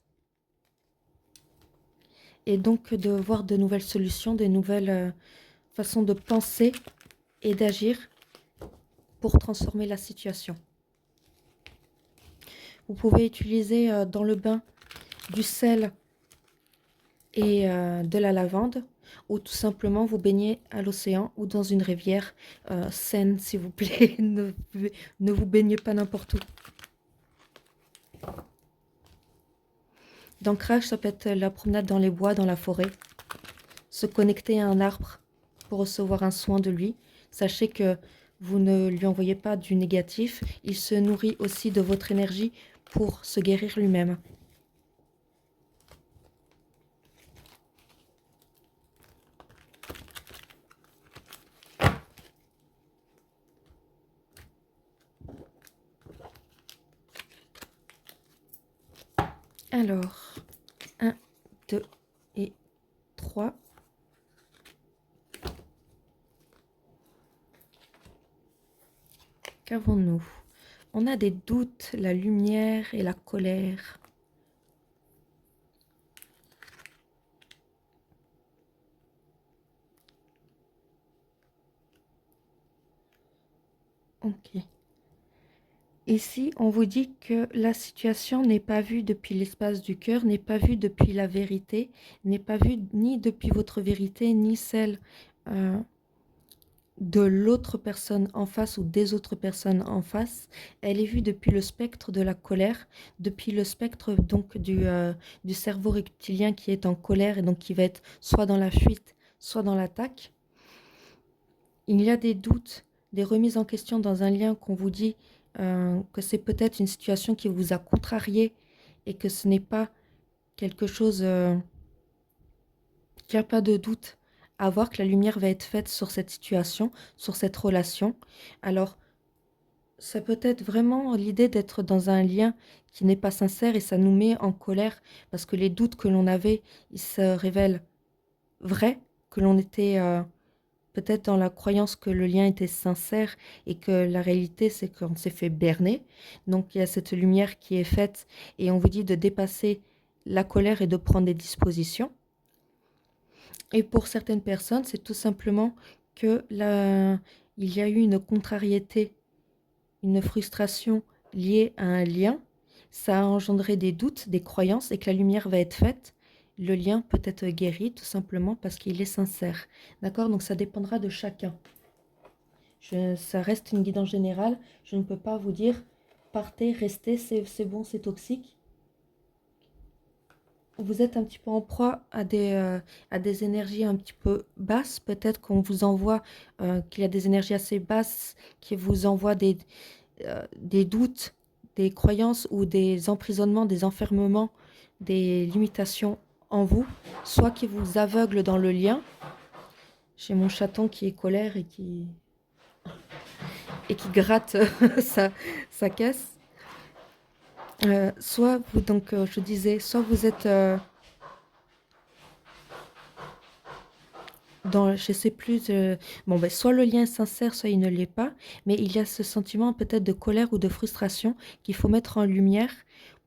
Et donc de voir de nouvelles solutions, de nouvelles façons de penser et d'agir pour transformer la situation. Vous pouvez utiliser dans le bain du sel et de la lavande, ou tout simplement vous baignez à l'océan ou dans une rivière saine, s'il vous plaît. Ne vous baignez pas n'importe où. D'ancrage, ça peut être la promenade dans les bois, dans la forêt. Se connecter à un arbre pour recevoir un soin de lui. Sachez que vous ne lui envoyez pas du négatif. Il se nourrit aussi de votre énergie pour se guérir lui-même. Alors, 1, 2 et 3. Qu'avons-nous? On a des doutes, la lumière et la colère. Ok. Ici, on vous dit que la situation n'est pas vue depuis l'espace du cœur, n'est pas vue depuis la vérité, n'est pas vue ni depuis votre vérité, ni celle de l'autre personne en face ou des autres personnes en face. Elle est vue depuis le spectre de la colère, depuis le spectre donc du cerveau reptilien qui est en colère et donc qui va être soit dans la fuite, soit dans l'attaque. Il y a des doutes, des remises en question dans un lien qu'on vous dit que c'est peut-être une situation qui vous a contrarié et que ce n'est pas quelque chose qu'il n'y a pas de doute à voir, que la lumière va être faite sur cette situation, sur cette relation. Alors, ça peut être vraiment l'idée d'être dans un lien qui n'est pas sincère et ça nous met en colère parce que les doutes que l'on avait, ils se révèlent vrais, que l'on était peut-être dans la croyance que le lien était sincère et que la réalité, c'est qu'on s'est fait berner. Donc, il y a cette lumière qui est faite et on vous dit de dépasser la colère et de prendre des dispositions. Et pour certaines personnes, c'est tout simplement que il y a eu une contrariété, une frustration liée à un lien. Ça a engendré des doutes, des croyances et que la lumière va être faite. Le lien peut être guéri tout simplement parce qu'il est sincère. D'accord? Donc ça dépendra de chacun. Ça reste une guidance générale. Je ne peux pas vous dire partez, restez, c'est bon, c'est toxique. Vous êtes un petit peu en proie à des énergies un petit peu basses. Peut-être qu'on vous envoie, qu'il y a des énergies assez basses qui vous envoient des doutes, des croyances ou des emprisonnements, des enfermements, des limitations en vous, soit qui vous aveuglent dans le lien. J'ai mon chaton qui est colère et qui gratte sa caisse. Soit vous, donc je disais, soit vous êtes dans, je sais plus, soit le lien est sincère, soit il ne l'est pas, mais il y a ce sentiment peut-être de colère ou de frustration qu'il faut mettre en lumière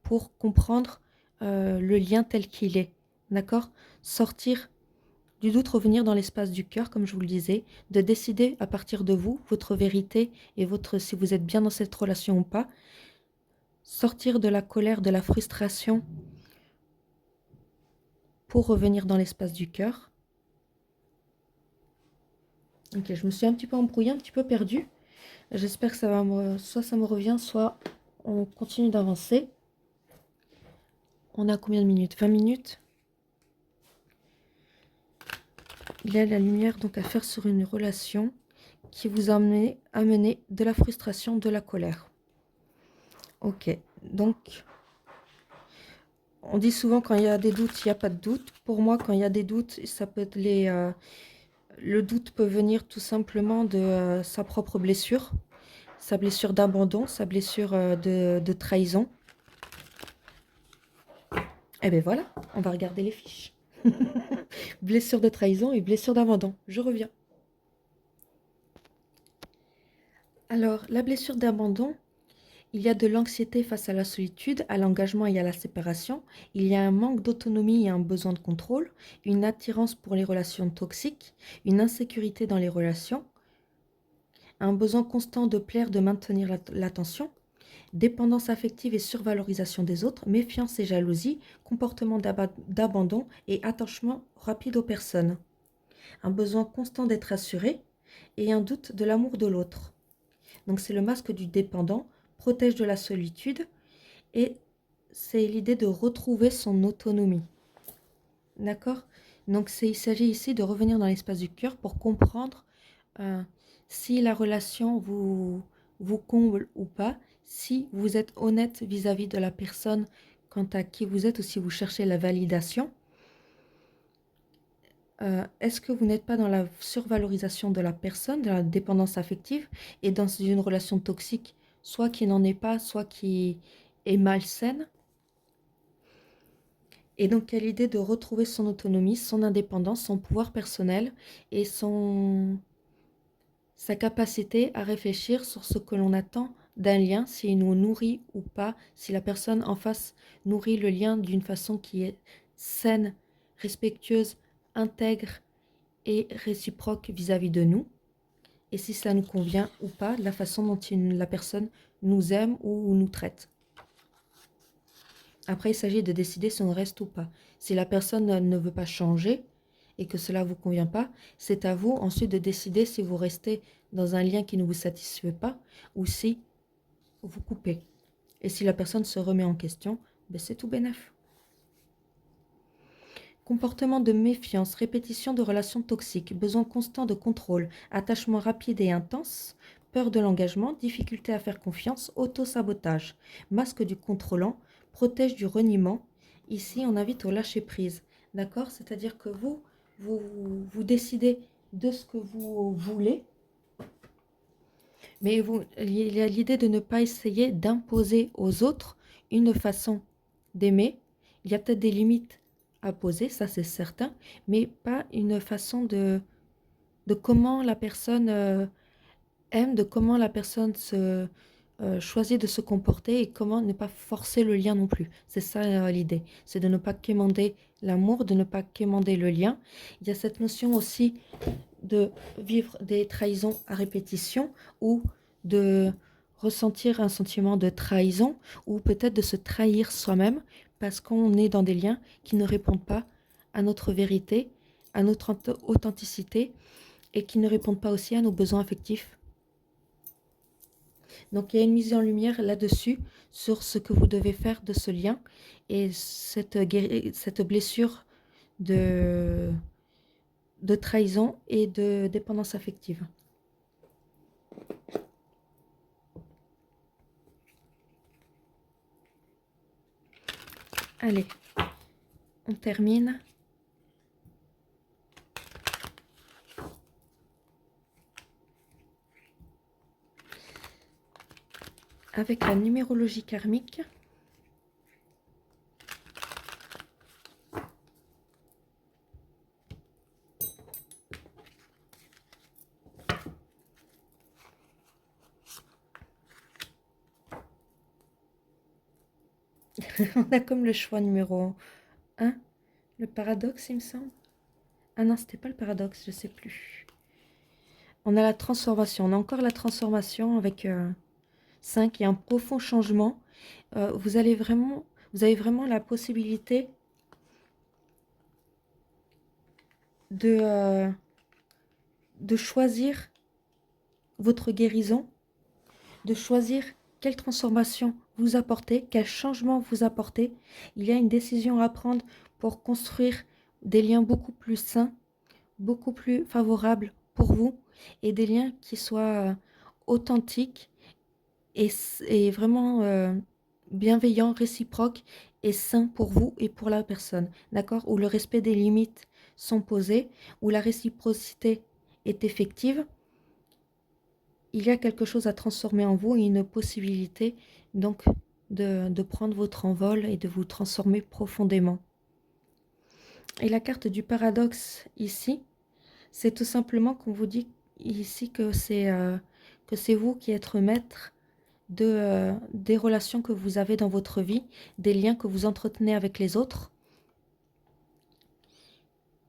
pour comprendre le lien tel qu'il est, d'accord? Sortir du doute revenir dans l'espace du cœur, comme je vous le disais, de décider à partir de vous, votre vérité et votre si vous êtes bien dans cette relation ou pas, sortir de la colère, de la frustration pour revenir dans l'espace du cœur. Ok, je me suis un petit peu embrouillée, un petit peu perdue. J'espère que ça va soit ça me revient, soit on continue d'avancer. On a combien de minutes? 20 minutes. Il y a la lumière donc à faire sur une relation qui vous a amené de la frustration, de la colère. Ok, donc on dit souvent quand il y a des doutes, il n'y a pas de doute. Pour moi, quand il y a des doutes, ça peut être le doute peut venir tout simplement de sa propre blessure, sa blessure d'abandon, sa blessure de trahison. Et bien voilà, on va regarder les fiches. Blessure de trahison et blessure d'abandon. Je reviens. Alors, la blessure d'abandon, il y a de l'anxiété face à la solitude, à l'engagement et à la séparation. Il y a un manque d'autonomie et un besoin de contrôle, une attirance pour les relations toxiques, une insécurité dans les relations, un besoin constant de plaire, de maintenir l'attention, dépendance affective et survalorisation des autres, méfiance et jalousie, comportement d'abandon et attachement rapide aux personnes, un besoin constant d'être assuré et un doute de l'amour de l'autre. Donc c'est le masque du dépendant, protège de la solitude et c'est l'idée de retrouver son autonomie. D'accord? Donc il s'agit ici de revenir dans l'espace du cœur pour comprendre si la relation vous comble ou pas, si vous êtes honnête vis-à-vis de la personne quant à qui vous êtes ou si vous cherchez la validation. Est-ce que vous n'êtes pas dans la survalorisation de la personne, de la dépendance affective et dans une relation toxique, soit qui n'en est pas, soit qui est malsaine? Et donc, il y a l'idée de retrouver son autonomie, son indépendance, son pouvoir personnel et sa capacité à réfléchir sur ce que l'on attend d'un lien, s'il nous nourrit ou pas, si la personne en face nourrit le lien d'une façon qui est saine, respectueuse, intègre et réciproque vis-à-vis de nous, et si cela nous convient ou pas, la façon dont la personne nous aime ou nous traite. Après, il s'agit de décider si on reste ou pas. Si la personne ne veut pas changer et que cela ne vous convient pas, c'est à vous ensuite de décider si vous restez dans un lien qui ne vous satisfait pas ou si vous coupez. Et si la personne se remet en question, ben c'est tout bénef. Comportement de méfiance, répétition de relations toxiques, besoin constant de contrôle, attachement rapide et intense, peur de l'engagement, difficulté à faire confiance, auto-sabotage, masque du contrôlant, protège du reniement. Ici, on invite au lâcher-prise. D'accord? C'est-à-dire que vous décidez de ce que vous voulez, mais il y a l'idée de ne pas essayer d'imposer aux autres une façon d'aimer. Il y a peut-être des limites à poser, ça c'est certain, mais pas une façon de comment la personne aime, de comment la personne choisit de se comporter et comment ne pas forcer le lien non plus. C'est ça l'idée, c'est de ne pas quémander l'amour, de ne pas quémander le lien. Il y a cette notion aussi de vivre des trahisons à répétition ou de ressentir un sentiment de trahison ou peut-être de se trahir soi-même parce qu'on est dans des liens qui ne répondent pas à notre vérité, à notre authenticité et qui ne répondent pas aussi à nos besoins affectifs. Donc il y a une mise en lumière là-dessus sur ce que vous devez faire de ce lien et cette blessure de trahison et de dépendance affective. Allez, on termine. Avec la numérologie karmique. On a comme le choix numéro 1, le paradoxe, il me semble. Ah non, c'était pas le paradoxe, je sais plus. On a la transformation, on a encore la transformation avec 5 et un profond changement. Vous avez vraiment la possibilité de, de choisir votre guérison, de choisir quelle transformation vous apportez, quel changement vous apportez. Il y a une décision à prendre pour construire des liens beaucoup plus sains, beaucoup plus favorables pour vous et des liens qui soient authentiques et vraiment bienveillants, réciproques et sains pour vous et pour la personne, d'accord? Où le respect des limites sont posés, où la réciprocité est effective. Il y a quelque chose à transformer en vous et une possibilité donc de prendre votre envol et de vous transformer profondément. Et la carte du paradoxe ici, c'est tout simplement qu'on vous dit ici que c'est vous qui êtes maître des relations que vous avez dans votre vie, des liens que vous entretenez avec les autres.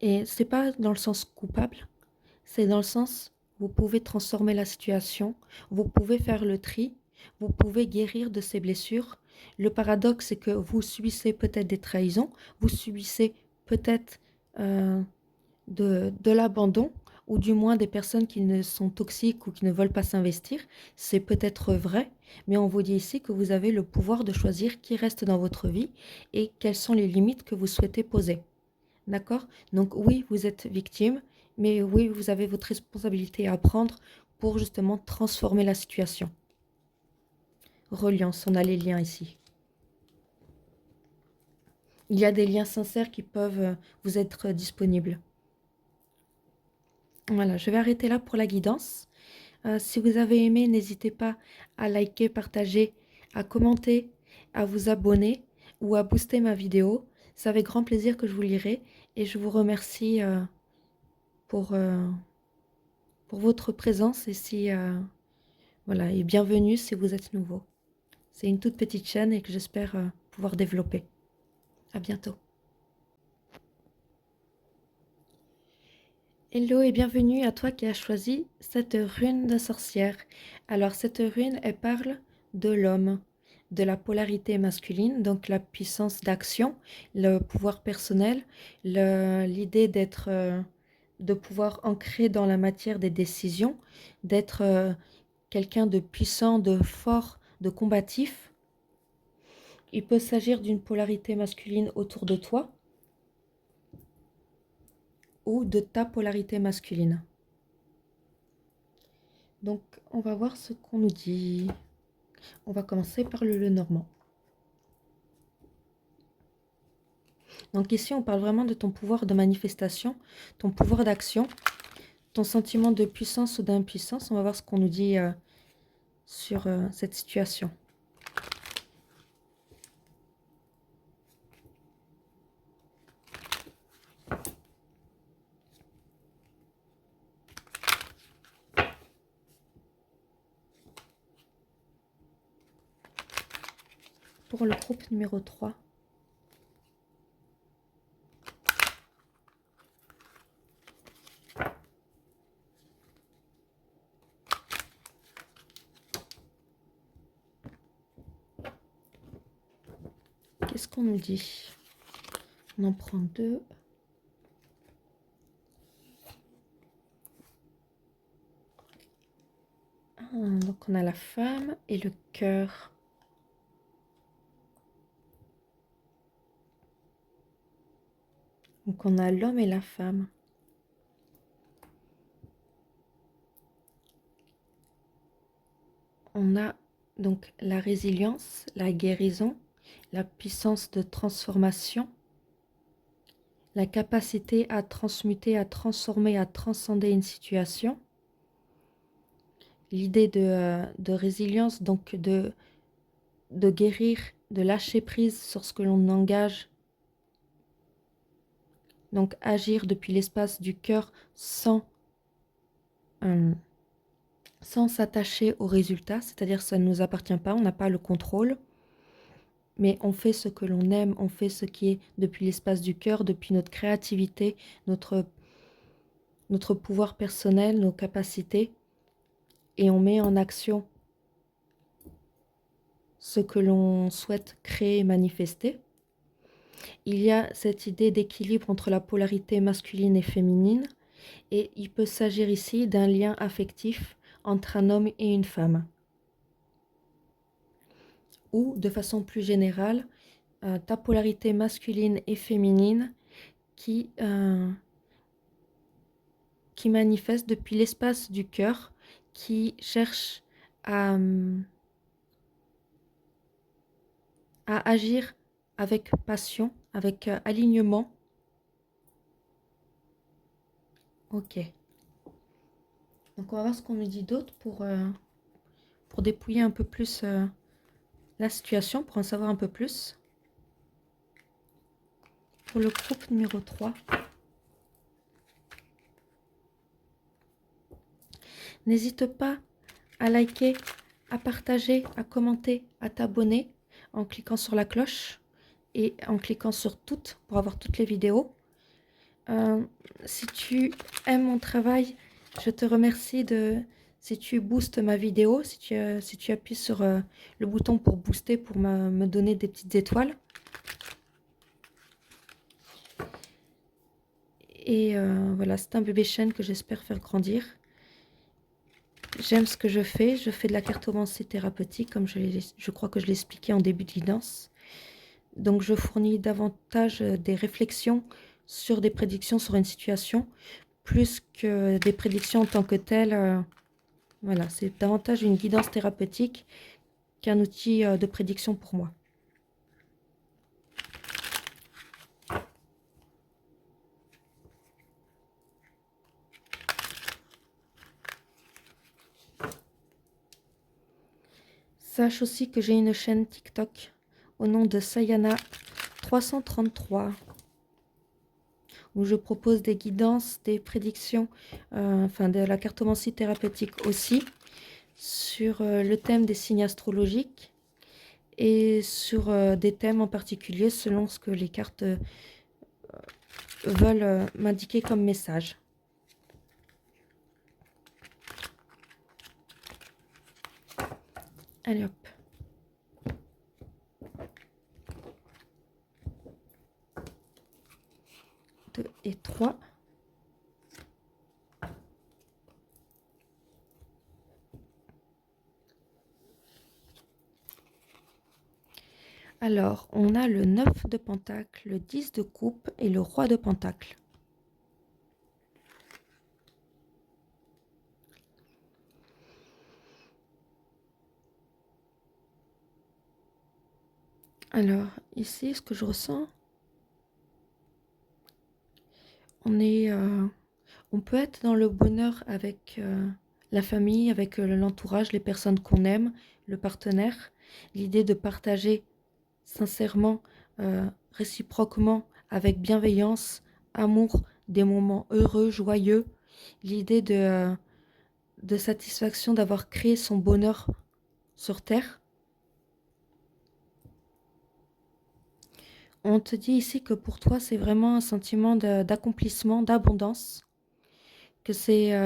Et c'est pas dans le sens coupable, c'est dans le sens vous pouvez transformer la situation, vous pouvez faire le tri, vous pouvez guérir de ces blessures. Le paradoxe, c'est que vous subissez peut-être des trahisons, vous subissez peut-être de l'abandon, ou du moins des personnes qui ne sont toxiques ou qui ne veulent pas s'investir. C'est peut-être vrai, mais on vous dit ici que vous avez le pouvoir de choisir qui reste dans votre vie et quelles sont les limites que vous souhaitez poser. D'accord? Donc oui, vous êtes victime, mais oui, vous avez votre responsabilité à prendre pour justement transformer la situation. Reliance, on a les liens ici. Il y a des liens sincères qui peuvent vous être disponibles. Voilà, je vais arrêter là pour la guidance. Si vous avez aimé, n'hésitez pas à liker, partager, à commenter, à vous abonner ou à booster ma vidéo. C'est avec grand plaisir que je vous lirai et je vous remercie pour votre présence et voilà, et bienvenue si vous êtes nouveau. C'est une toute petite chaîne et que j'espère pouvoir développer. À bientôt. Hello et bienvenue à toi qui as choisi cette rune de sorcière. Alors cette rune, elle parle de l'homme, de la polarité masculine, donc la puissance d'action, le pouvoir personnel, l'idée d'être, de pouvoir ancrer dans la matière des décisions, d'être quelqu'un de puissant, de fort, de combatif. Il peut s'agir d'une polarité masculine autour de toi ou de ta polarité masculine. Donc, on va voir ce qu'on nous dit. On va commencer par le Lenormand. Donc ici, on parle vraiment de ton pouvoir de manifestation, ton pouvoir d'action, ton sentiment de puissance ou d'impuissance. On va voir ce qu'on nous dit sur cette situation. Pour le groupe numéro 3. Qu'est-ce qu'on nous dit? On en prend 2. Donc on a la femme et le cœur. Donc on a l'homme et la femme. On a donc la résilience, la guérison, la puissance de transformation, la capacité à transmuter, à transformer, à transcender une situation. L'idée de résilience, donc de guérir, de lâcher prise sur ce que l'on engage. Donc agir depuis l'espace du cœur sans s'attacher au résultat, c'est-à-dire ça ne nous appartient pas, on n'a pas le contrôle, mais on fait ce que l'on aime, on fait ce qui est depuis l'espace du cœur, depuis notre créativité, notre notre pouvoir personnel, nos capacités, et on met en action ce que l'on souhaite créer et manifester. Il y a cette idée d'équilibre entre la polarité masculine et féminine, et il peut s'agir ici d'un lien affectif entre un homme et une femme. Ou, de façon plus générale, ta polarité masculine et féminine qui manifeste depuis l'espace du cœur, qui cherche à, à agir avec passion, avec alignement. Ok. Donc on va voir ce qu'on nous dit d'autre pour dépouiller un peu plus la situation, pour en savoir un peu plus. Pour le groupe numéro 3. N'hésite pas à liker, à partager, à commenter, à t'abonner en cliquant sur la cloche et en cliquant sur toutes pour avoir toutes les vidéos. Si tu aimes mon travail, je te remercie si tu boostes ma vidéo, si tu appuies sur le bouton pour booster, pour me donner des petites étoiles. Et voilà, c'est un bébé chêne que j'espère faire grandir. J'aime ce que je fais de la cartomancie thérapeutique, comme je crois que je l'ai expliqué en début de guidance. Donc je fournis davantage des réflexions sur des prédictions sur une situation, plus que des prédictions en tant que telles. Voilà, c'est davantage une guidance thérapeutique qu'un outil de prédiction pour moi. Sache aussi que j'ai une chaîne TikTok au nom de Sayana333 où je propose des guidances, des prédictions, enfin de la cartomancie thérapeutique aussi, sur le thème des signes astrologiques et sur des thèmes en particulier selon ce que les cartes veulent m'indiquer comme message. Allez hop. 2 et 3. Alors, on a le 9 de pentacle, le 10 de coupe et le roi de pentacle. Alors, ici, ce que je ressens, on peut être dans le bonheur avec la famille, avec l'entourage, les personnes qu'on aime, le partenaire. L'idée de partager sincèrement, réciproquement, avec bienveillance, amour, des moments heureux, joyeux. L'idée de satisfaction d'avoir créé son bonheur sur Terre. On te dit ici que pour toi, c'est vraiment un sentiment d'accomplissement, d'abondance. Que c'est...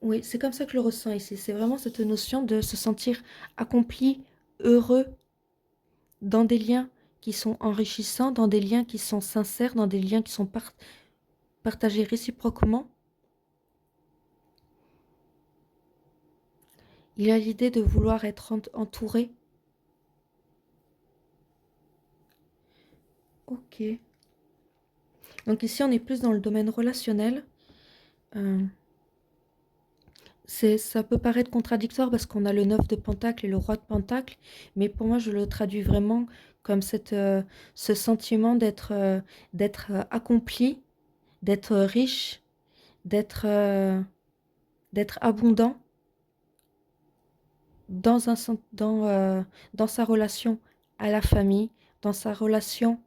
oui, c'est comme ça que je le ressens ici. C'est vraiment cette notion de se sentir accompli, heureux, dans des liens qui sont enrichissants, dans des liens qui sont sincères, dans des liens qui sont partagés réciproquement. Il y a l'idée de vouloir être entouré. Ok. Donc ici, on est plus dans le domaine relationnel. Ça peut paraître contradictoire parce qu'on a le 9 de pentacle et le roi de pentacle, mais pour moi, je le traduis vraiment comme ce sentiment d'être accompli, d'être riche, d'être abondant dans sa relation à la famille, dans sa relation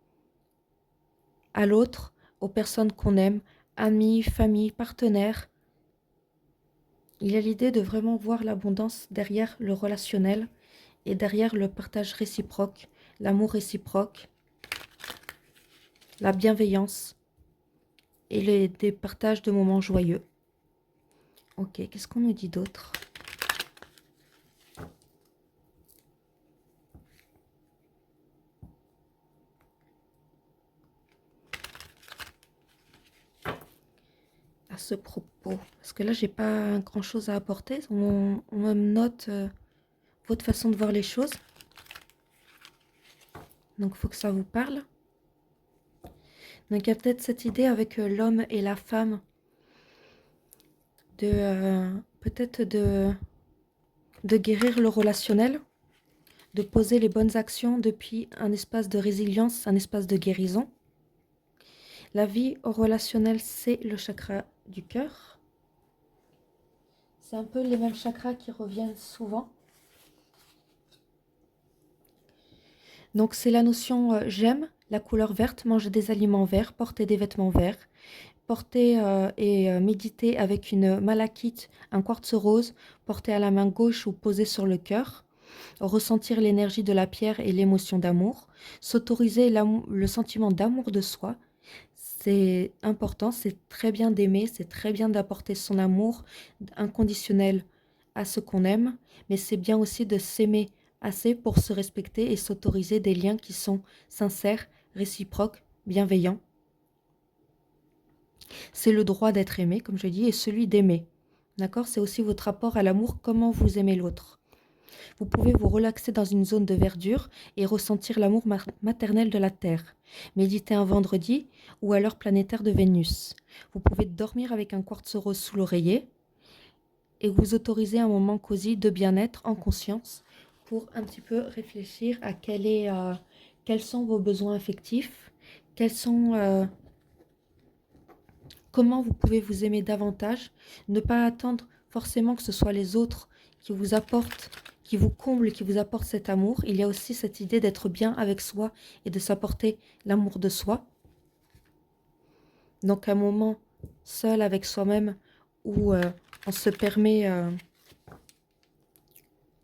à l'autre, aux personnes qu'on aime, amis, famille, partenaires. Il y a l'idée de vraiment voir l'abondance derrière le relationnel et derrière le partage réciproque, l'amour réciproque, la bienveillance. et des partages de moments joyeux. Ok, qu'est-ce qu'on nous dit d'autre? À ce propos, parce que là, j'ai pas grand-chose à apporter. On me note votre façon de voir les choses. Donc, il faut que ça vous parle. Donc, il y a peut-être cette idée avec l'homme et la femme de peut-être de guérir le relationnel, de poser les bonnes actions depuis un espace de résilience, un espace de guérison. La vie au relationnel, c'est le chakra du cœur. C'est un peu les mêmes chakras qui reviennent souvent. Donc c'est la notion j'aime la couleur verte, manger des aliments verts, porter des vêtements verts, porter et méditer avec une malachite, un quartz rose, porté à la main gauche ou posé sur le cœur, ressentir l'énergie de la pierre et l'émotion d'amour, s'autoriser le sentiment d'amour de soi. C'est important, c'est très bien d'aimer, c'est très bien d'apporter son amour inconditionnel à ce qu'on aime, mais c'est bien aussi de s'aimer assez pour se respecter et s'autoriser des liens qui sont sincères, réciproques, bienveillants. C'est le droit d'être aimé, comme je dis, et celui d'aimer. D'accord? C'est aussi votre rapport à l'amour, comment vous aimez l'autre. Vous pouvez vous relaxer dans une zone de verdure et ressentir l'amour maternel de la Terre. Méditez un vendredi ou à l'heure planétaire de Vénus. Vous pouvez dormir avec un quartz rose sous l'oreiller et vous autoriser un moment cosy de bien-être en conscience pour un petit peu réfléchir à quels sont vos besoins affectifs, comment vous pouvez vous aimer davantage, ne pas attendre forcément que ce soit les autres qui vous apportent, qui vous comblent, qui vous apportent cet amour. Il y a aussi cette idée d'être bien avec soi et de s'apporter l'amour de soi. Donc un moment seul avec soi-même où on se permet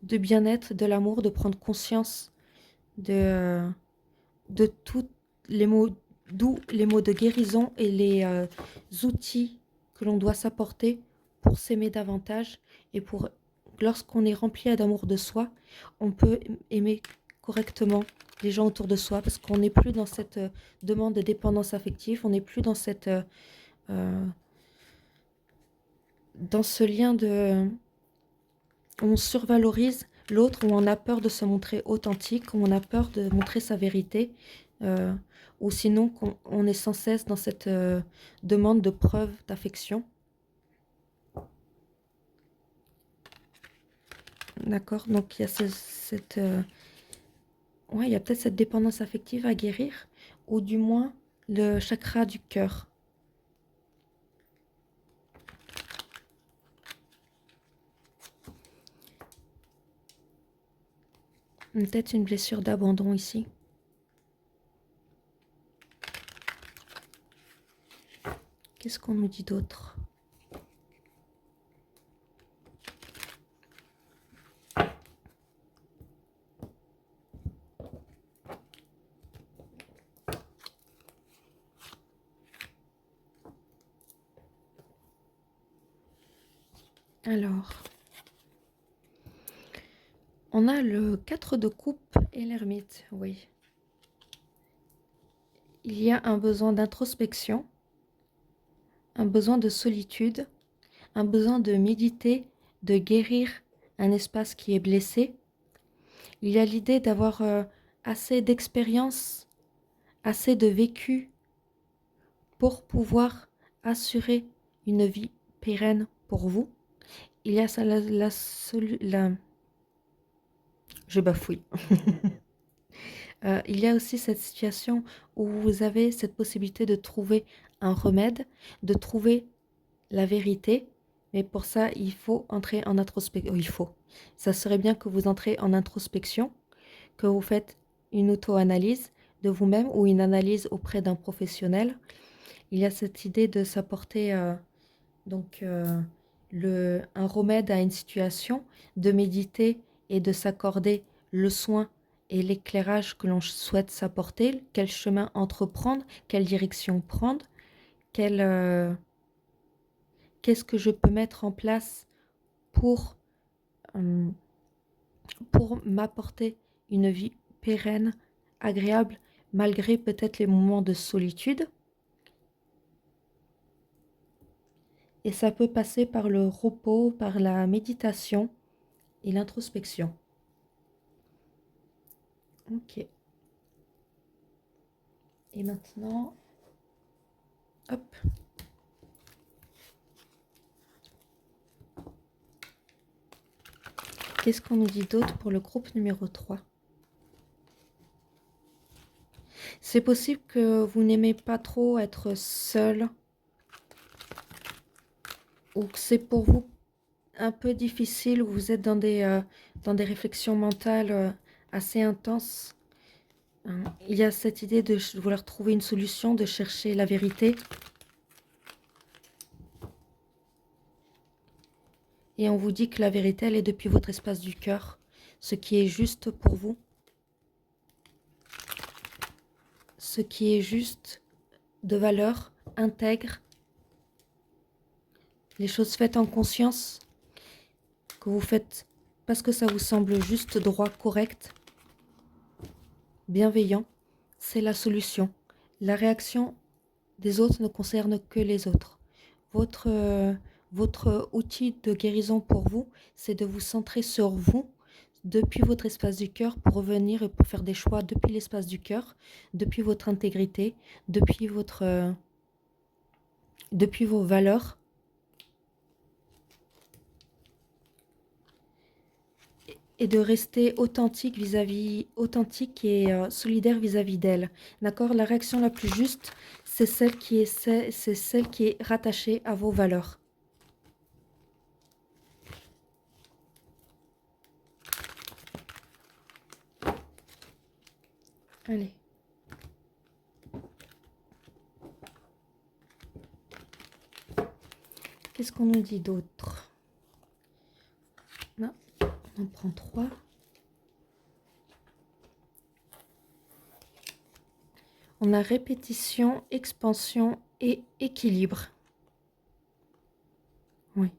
de bien-être, de l'amour, de prendre conscience de tous les mots, d'où les mots de guérison et les outils que l'on doit s'apporter pour s'aimer davantage et pour, lorsqu'on est rempli d'amour de soi, on peut aimer correctement les gens autour de soi parce qu'on n'est plus dans cette demande de dépendance affective, on n'est plus dans dans ce lien de on survalorise l'autre, où on a peur de se montrer authentique, où on a peur de montrer sa vérité, euh, ou sinon on est sans cesse dans cette demande de preuve d'affection. D'accord? Donc il y a ouais, il y a peut-être cette dépendance affective à guérir, ou du moins le chakra du cœur. Peut-être une blessure d'abandon ici. Qu'est-ce qu'on nous dit d'autre? Alors, on a le 4 de coupe et l'ermite, oui. Il y a un besoin d'introspection, un besoin de solitude, un besoin de méditer, de guérir un espace qui est blessé. Il y a l'idée d'avoir assez d'expérience, assez de vécu pour pouvoir assurer une vie pérenne pour vous. Il y a ça, je bafouille. Il y a aussi cette situation où vous avez cette possibilité de trouver un remède, de trouver la vérité, mais pour ça, il faut entrer en introspection. Il faut. Ça serait bien que vous entrez en introspection, que vous faites une auto-analyse de vous-même ou une analyse auprès d'un professionnel. Il y a cette idée de s'apporter un remède à une situation, de méditer et de s'accorder le soin et l'éclairage que l'on souhaite s'apporter, quel chemin entreprendre, quelle direction prendre, qu'est-ce que je peux mettre en place pour, euh, pour m'apporter une vie pérenne, agréable, malgré peut-être les moments de solitude. Et ça peut passer par le repos, par la méditation et l'introspection. Ok. Et maintenant, hop. Qu'est-ce qu'on nous dit d'autre pour le groupe numéro 3? C'est possible que vous n'aimez pas trop être seul ou que c'est pour vous un peu difficile, ou vous êtes dans des réflexions mentales assez intenses. Il y a cette idée de vouloir trouver une solution, de chercher la vérité. Et on vous dit que la vérité, elle est depuis votre espace du cœur, ce qui est juste pour vous, ce qui est juste, de valeur, intègre, les choses faites en conscience, que vous faites parce que ça vous semble juste, droit, correct, bienveillant, c'est la solution. La réaction des autres ne concerne que les autres. Votre outil de guérison pour vous, c'est de vous centrer sur vous, depuis votre espace du cœur, pour revenir et pour faire des choix depuis l'espace du cœur, depuis votre intégrité, depuis vos valeurs, et de rester authentique authentique et solidaire vis-à-vis d'elle. D'accord? La réaction la plus juste, c'est celle qui est rattachée à vos valeurs. Allez. Qu'est-ce qu'on nous dit d'autre? Non, on en prend 3. On a répétition, expansion et équilibre. Oui.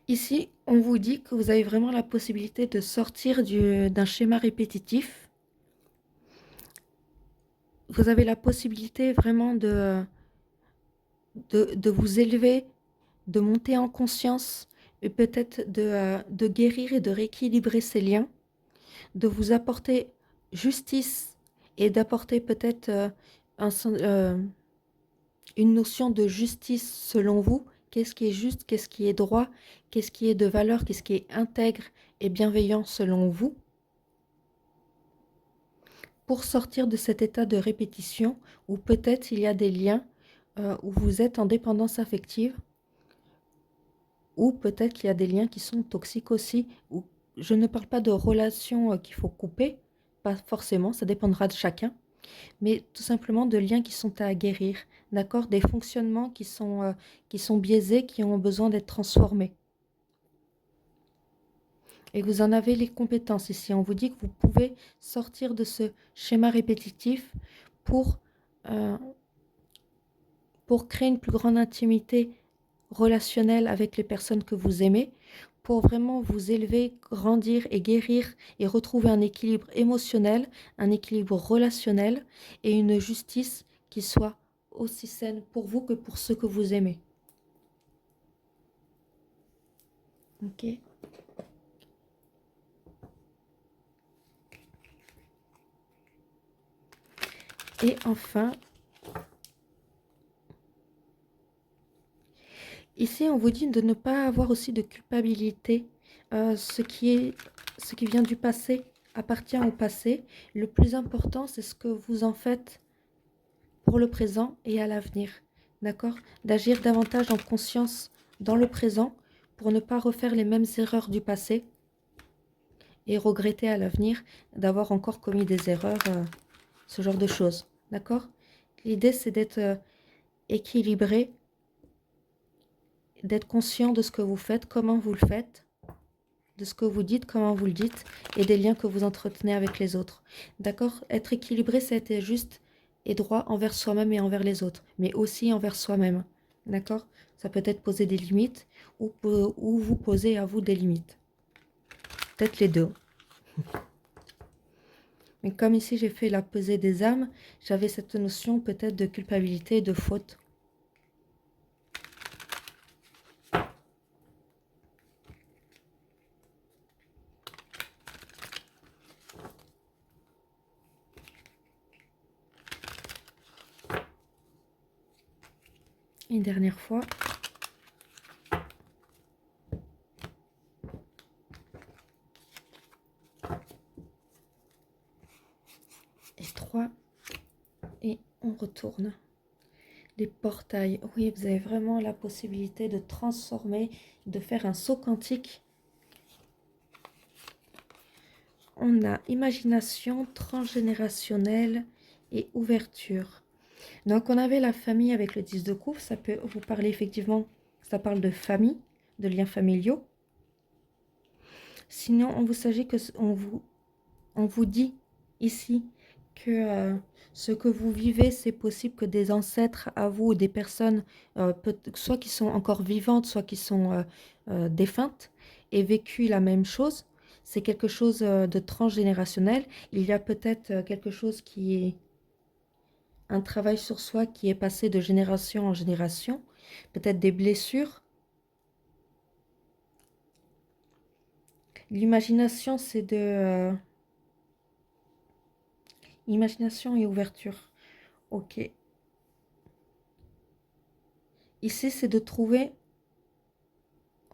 Ici, on vous dit que vous avez vraiment la possibilité de sortir d'un schéma répétitif. Vous avez la possibilité vraiment de vous élever, de monter en conscience et peut-être de guérir et de rééquilibrer ces liens, de vous apporter justice et d'apporter peut-être une notion de justice selon vous. Qu'est-ce qui est juste, qu'est-ce qui est droit, qu'est-ce qui est de valeur, qu'est-ce qui est intègre et bienveillant selon vous, pour sortir de cet état de répétition où peut-être il y a des liens où vous êtes en dépendance affective, ou peut-être qu'il y a des liens qui sont toxiques aussi. Ou je ne parle pas de relations qu'il faut couper, pas forcément, ça dépendra de chacun, mais tout simplement de liens qui sont à guérir, d'accord? Des fonctionnements qui sont biaisés, qui ont besoin d'être transformés. Et vous en avez les compétences ici. On vous dit que vous pouvez sortir de ce schéma répétitif pour créer une plus grande intimité relationnelle avec les personnes que vous aimez, pour vraiment vous élever, grandir et guérir et retrouver un équilibre émotionnel, un équilibre relationnel et une justice qui soit aussi saine pour vous que pour ceux que vous aimez. Ok. Et enfin, ici on vous dit de ne pas avoir aussi de culpabilité. Ce qui vient du passé appartient au passé. Le plus important, c'est ce que vous en faites pour le présent et à l'avenir. D'accord? D'agir davantage en conscience dans le présent pour ne pas refaire les mêmes erreurs du passé et regretter à l'avenir d'avoir encore commis des erreurs, ce genre de choses. D'accord? L'idée, c'est d'être équilibré, d'être conscient de ce que vous faites, comment vous le faites, de ce que vous dites, comment vous le dites, et des liens que vous entretenez avec les autres. D'accord? Être équilibré, c'était juste et droit envers soi-même et envers les autres, mais aussi envers soi-même. D'accord? Ça peut être poser des limites ou vous poser à vous des limites. Peut-être les deux. Mais comme ici j'ai fait la pesée des âmes, j'avais cette notion peut-être de culpabilité et de faute. Une dernière fois. Et 3. Et on retourne. Les portails. Oui, vous avez vraiment la possibilité de transformer, de faire un saut quantique. On a imagination transgénérationnelle et ouverture. Donc on avait la famille avec le 10 de coupe. Ça peut vous parler effectivement, ça parle de famille, de liens familiaux. Sinon, on vous s'agit que on vous dit ici que ce que vous vivez, c'est possible que des ancêtres à vous, des personnes, soit qui sont encore vivantes, soit qui sont défuntes, aient vécu la même chose. C'est quelque chose de transgénérationnel. Il y a peut-être quelque chose qui est un travail sur soi qui est passé de génération en génération. Peut-être des blessures. L'imagination, c'est de... imagination et ouverture. Ok. Ici, c'est de trouver,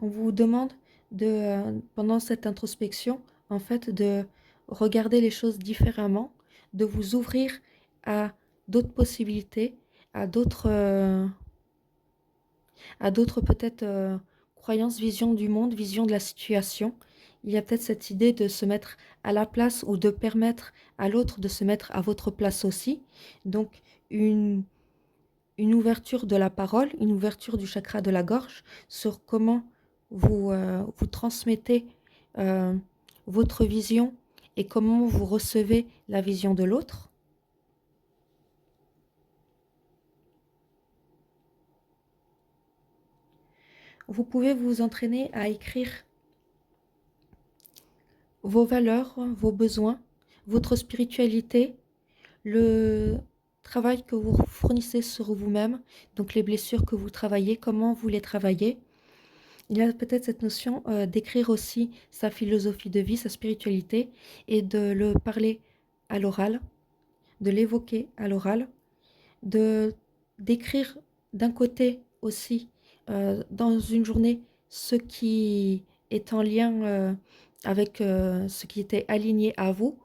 on vous demande de, pendant cette introspection, en fait, de regarder les choses différemment, de vous ouvrir à d'autres possibilités, à d'autres peut-être croyances, visions du monde, visions de la situation. Il y a peut-être cette idée de se mettre à la place ou de permettre à l'autre de se mettre à votre place aussi. Donc, une ouverture de la parole, une ouverture du chakra de la gorge sur comment vous transmettez euh, votre vision et comment vous recevez la vision de l'autre. Vous pouvez vous entraîner à écrire vos valeurs, vos besoins, votre spiritualité, le travail que vous fournissez sur vous-même, donc les blessures que vous travaillez, comment vous les travaillez. Il y a peut-être cette notion d'écrire aussi sa philosophie de vie, sa spiritualité, et de le parler à l'oral, de l'évoquer à l'oral, de d'écrire d'un côté aussi dans une journée ce qui est en lien avec ce qui était aligné à vous,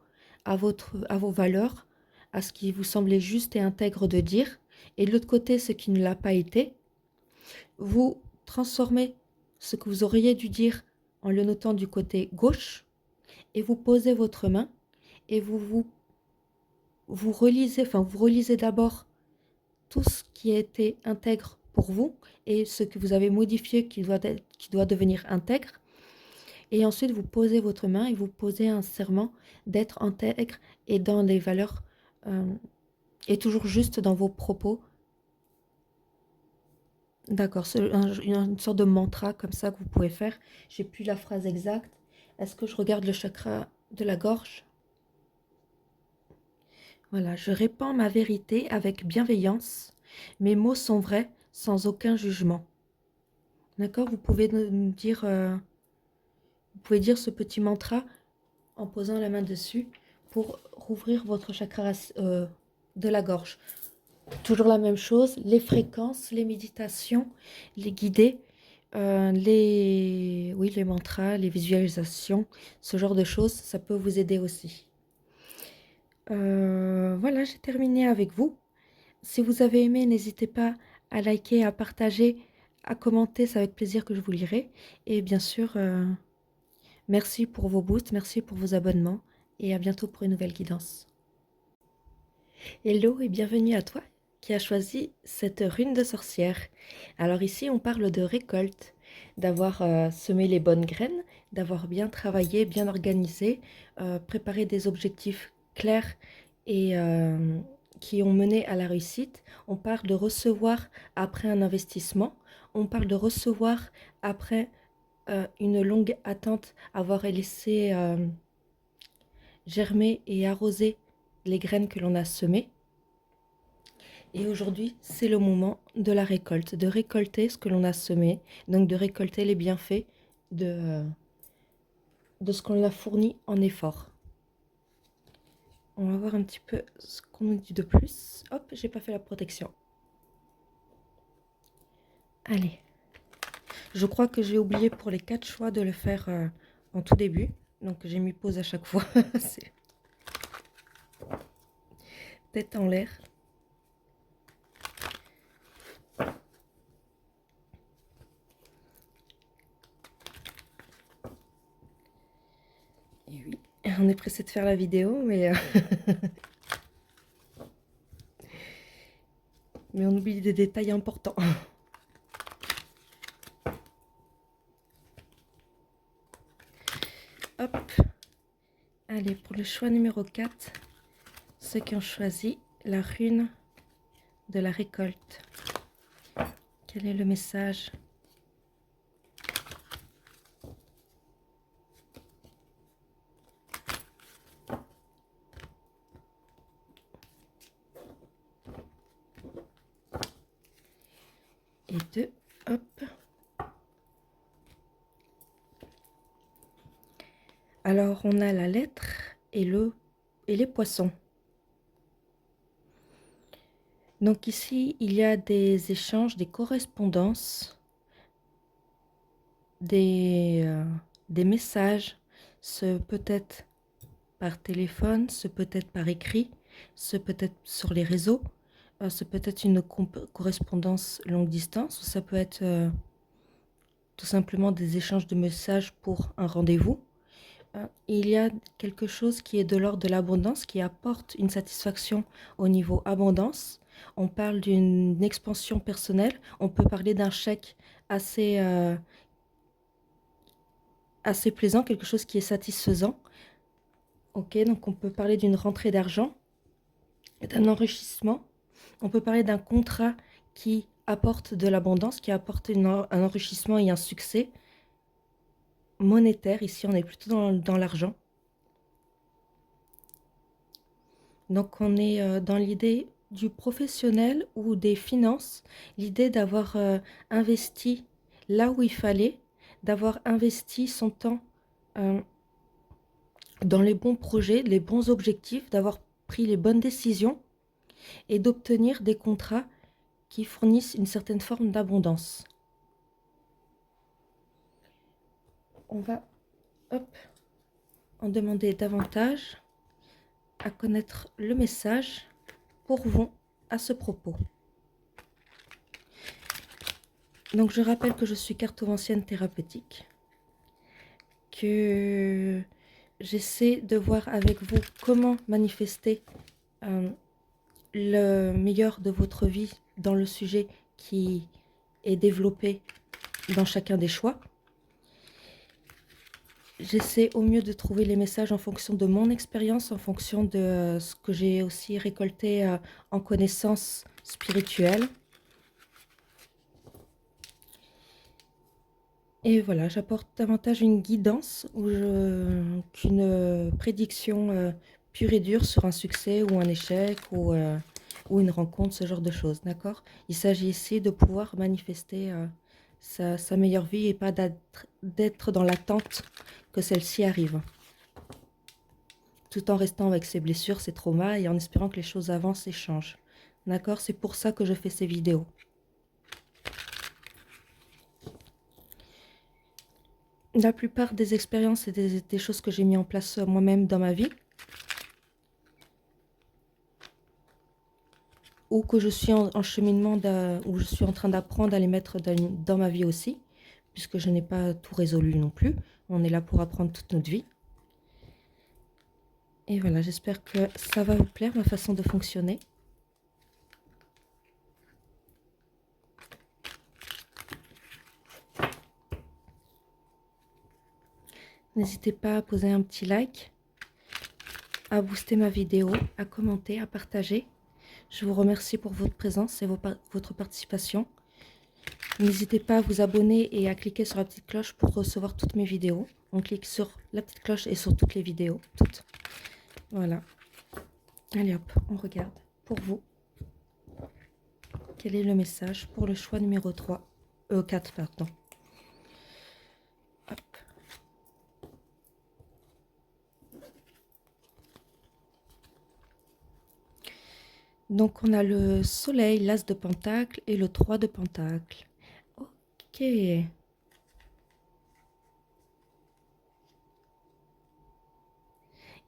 à vos valeurs, à ce qui vous semblait juste et intègre de dire, et de l'autre côté ce qui ne l'a pas été. Vous transformez ce que vous auriez dû dire en le notant du côté gauche et vous posez votre main et vous relisez, enfin vous relisez d'abord tout ce qui a été intègre pour vous et ce que vous avez modifié qui doit devenir intègre. Et ensuite, vous posez votre main et vous posez un serment d'être intègre et dans les valeurs et toujours juste dans vos propos. D'accord, c'est une sorte de mantra comme ça que vous pouvez faire. J'ai plus la phrase exacte. Est-ce que je regarde le chakra de la gorge? Voilà, je répands ma vérité avec bienveillance. Mes mots sont vrais, sans aucun jugement. D'accord, vous pouvez dire ce petit mantra en posant la main dessus pour rouvrir votre chakra de la gorge. Toujours la même chose, les fréquences, les méditations, les guidés, les mantras, les visualisations, ce genre de choses, ça peut vous aider aussi. Voilà, j'ai terminé avec vous. Si vous avez aimé, n'hésitez pas à liker, à partager, à commenter, c'est avec plaisir que je vous lirai. Et bien sûr, merci pour vos boosts, merci pour vos abonnements et à bientôt pour une nouvelle guidance. Hello et bienvenue à toi qui as choisi cette rune de sorcière. Alors ici, on parle de récolte, d'avoir semé les bonnes graines, d'avoir bien travaillé, bien organisé, préparé des objectifs clairs et qui ont mené à la réussite. On parle de recevoir après un investissement. On parle de recevoir après une longue attente, avoir laissé germer et arroser les graines que l'on a semées. Et aujourd'hui, c'est le moment de la récolte, de récolter ce que l'on a semé, donc de récolter les bienfaits de ce qu'on a fourni en effort. On va voir un petit peu ce qu'on nous dit de plus. Hop, j'ai pas fait la protection. Allez. Je crois que j'ai oublié pour les 4 choix de le faire en tout début. Donc j'ai mis pause à chaque fois. C'est tête en l'air. Et oui, on est pressé de faire la vidéo, mais mais on oublie des détails importants. Hop. Allez, pour le choix numéro 4, ceux qui ont choisi la rune de la récolte. Quel est le message? Et 2, hop. Alors, on a la lettre et les poissons. Donc ici, il y a des échanges, des correspondances, des messages, ce peut-être par téléphone, ce peut-être par écrit, ce peut-être sur les réseaux, ce peut-être une correspondance longue distance, ou ça peut être tout simplement des échanges de messages pour un rendez-vous. Il y a quelque chose qui est de l'ordre de l'abondance, qui apporte une satisfaction au niveau abondance. On parle d'une expansion personnelle, on peut parler d'un chèque assez, assez plaisant, quelque chose qui est satisfaisant. Ok, donc on peut parler d'une rentrée d'argent, d'un enrichissement. On peut parler d'un contrat qui apporte de l'abondance, qui apporte un enrichissement et un succès monétaire. Ici, on est plutôt dans l'argent. Donc, on est dans l'idée du professionnel ou des finances, l'idée d'avoir investi là où il fallait, d'avoir investi son temps dans les bons projets, les bons objectifs, d'avoir pris les bonnes décisions et d'obtenir des contrats qui fournissent une certaine forme d'abondance. On va en demander davantage à connaître le message pour vous à ce propos. Donc je rappelle que je suis cartomancienne thérapeutique, que j'essaie de voir avec vous comment manifester le meilleur de votre vie dans le sujet qui est développé dans chacun des choix. J'essaie au mieux de trouver les messages en fonction de mon expérience, en fonction de ce que j'ai aussi récolté en connaissances spirituelles. Et voilà, j'apporte davantage une guidance qu'une prédiction pure et dure sur un succès ou un échec ou une rencontre, ce genre de choses, d'accord? Il s'agit ici de pouvoir manifester sa meilleure vie et pas d'être dans l'attente que celle-ci arrive. Tout en restant avec ses blessures, ses traumas et en espérant que les choses avancent et changent. D'accord? C'est pour ça que je fais ces vidéos. La plupart des expériences et des choses que j'ai mis en place moi-même dans ma vie, ou que je suis en cheminement, où je suis en train d'apprendre à les mettre dans ma vie aussi, puisque je n'ai pas tout résolu non plus. On est là pour apprendre toute notre vie. Et voilà, j'espère que ça va vous plaire, ma façon de fonctionner. N'hésitez pas à poser un petit like, à booster ma vidéo, à commenter, à partager. Je vous remercie pour votre présence et votre participation. N'hésitez pas à vous abonner et à cliquer sur la petite cloche pour recevoir toutes mes vidéos. On clique sur la petite cloche et sur toutes les vidéos, toutes. Voilà. Allez hop, on regarde. Pour vous, quel est le message pour le choix numéro 3 4, pardon. Hop. Donc on a le soleil, l'as de pentacle et le 3 de pentacle. Ok.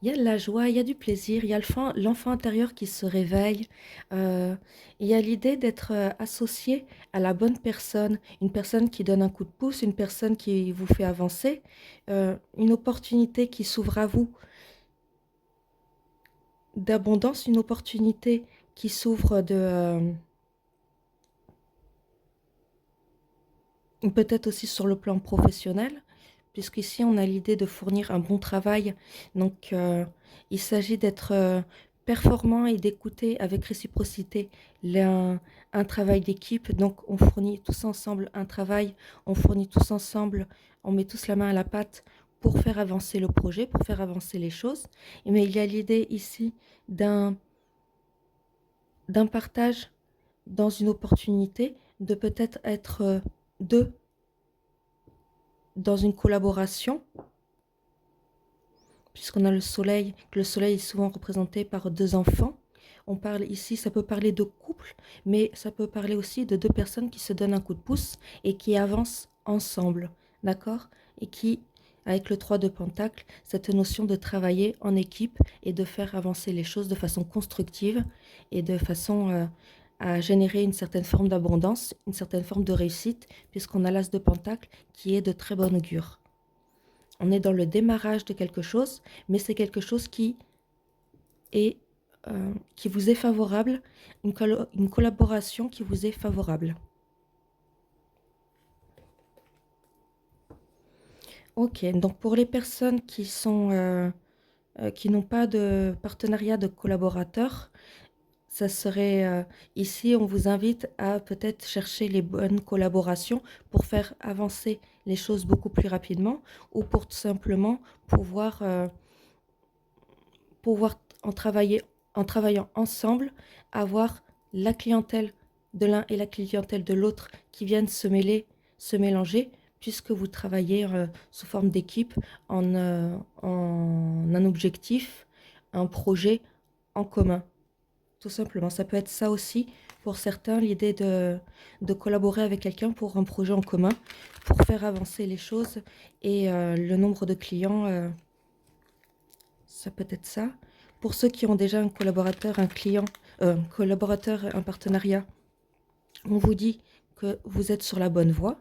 Il y a de la joie, il y a du plaisir, il y a l'enfant intérieur qui se réveille. Il y a l'idée d'être associé à la bonne personne, une personne qui donne un coup de pouce, une personne qui vous fait avancer, une opportunité qui s'ouvre à vous d'abondance, une opportunité qui s'ouvre peut-être aussi sur le plan professionnel, puisqu'ici on a l'idée de fournir un bon travail. Donc il s'agit d'être performant et d'écouter avec réciprocité un travail d'équipe. Donc on fournit tous ensemble un travail, on fournit tous ensemble, on met tous la main à la pâte pour faire avancer le projet, pour faire avancer les choses. Mais il y a l'idée ici d'un partage dans une opportunité, de peut-être être deux dans une collaboration, puisqu'on a le soleil est souvent représenté par deux enfants. On parle ici, ça peut parler de couple, mais ça peut parler aussi de deux personnes qui se donnent un coup de pouce et qui avancent ensemble, d'accord? Et qui, avec le 3 de pentacle, cette notion de travailler en équipe et de faire avancer les choses de façon constructive et de façon à générer une certaine forme d'abondance, une certaine forme de réussite, puisqu'on a l'as de pentacle qui est de très bon augure. On est dans le démarrage de quelque chose, mais c'est quelque chose qui vous est favorable, une collaboration qui vous est favorable. Ok, donc pour les personnes qui n'ont pas de partenariat de collaborateurs, ça serait ici, on vous invite à peut-être chercher les bonnes collaborations pour faire avancer les choses beaucoup plus rapidement ou pour tout simplement pouvoir en travaillant ensemble, avoir la clientèle de l'un et la clientèle de l'autre qui viennent se mélanger, puisque vous travaillez sous forme d'équipe en un objectif, un projet en commun. Tout simplement, ça peut être ça aussi pour certains, l'idée de collaborer avec quelqu'un pour un projet en commun, pour faire avancer les choses et le nombre de clients, ça peut être ça. Pour ceux qui ont déjà un collaborateur, un client, un collaborateur, un partenariat, on vous dit que vous êtes sur la bonne voie.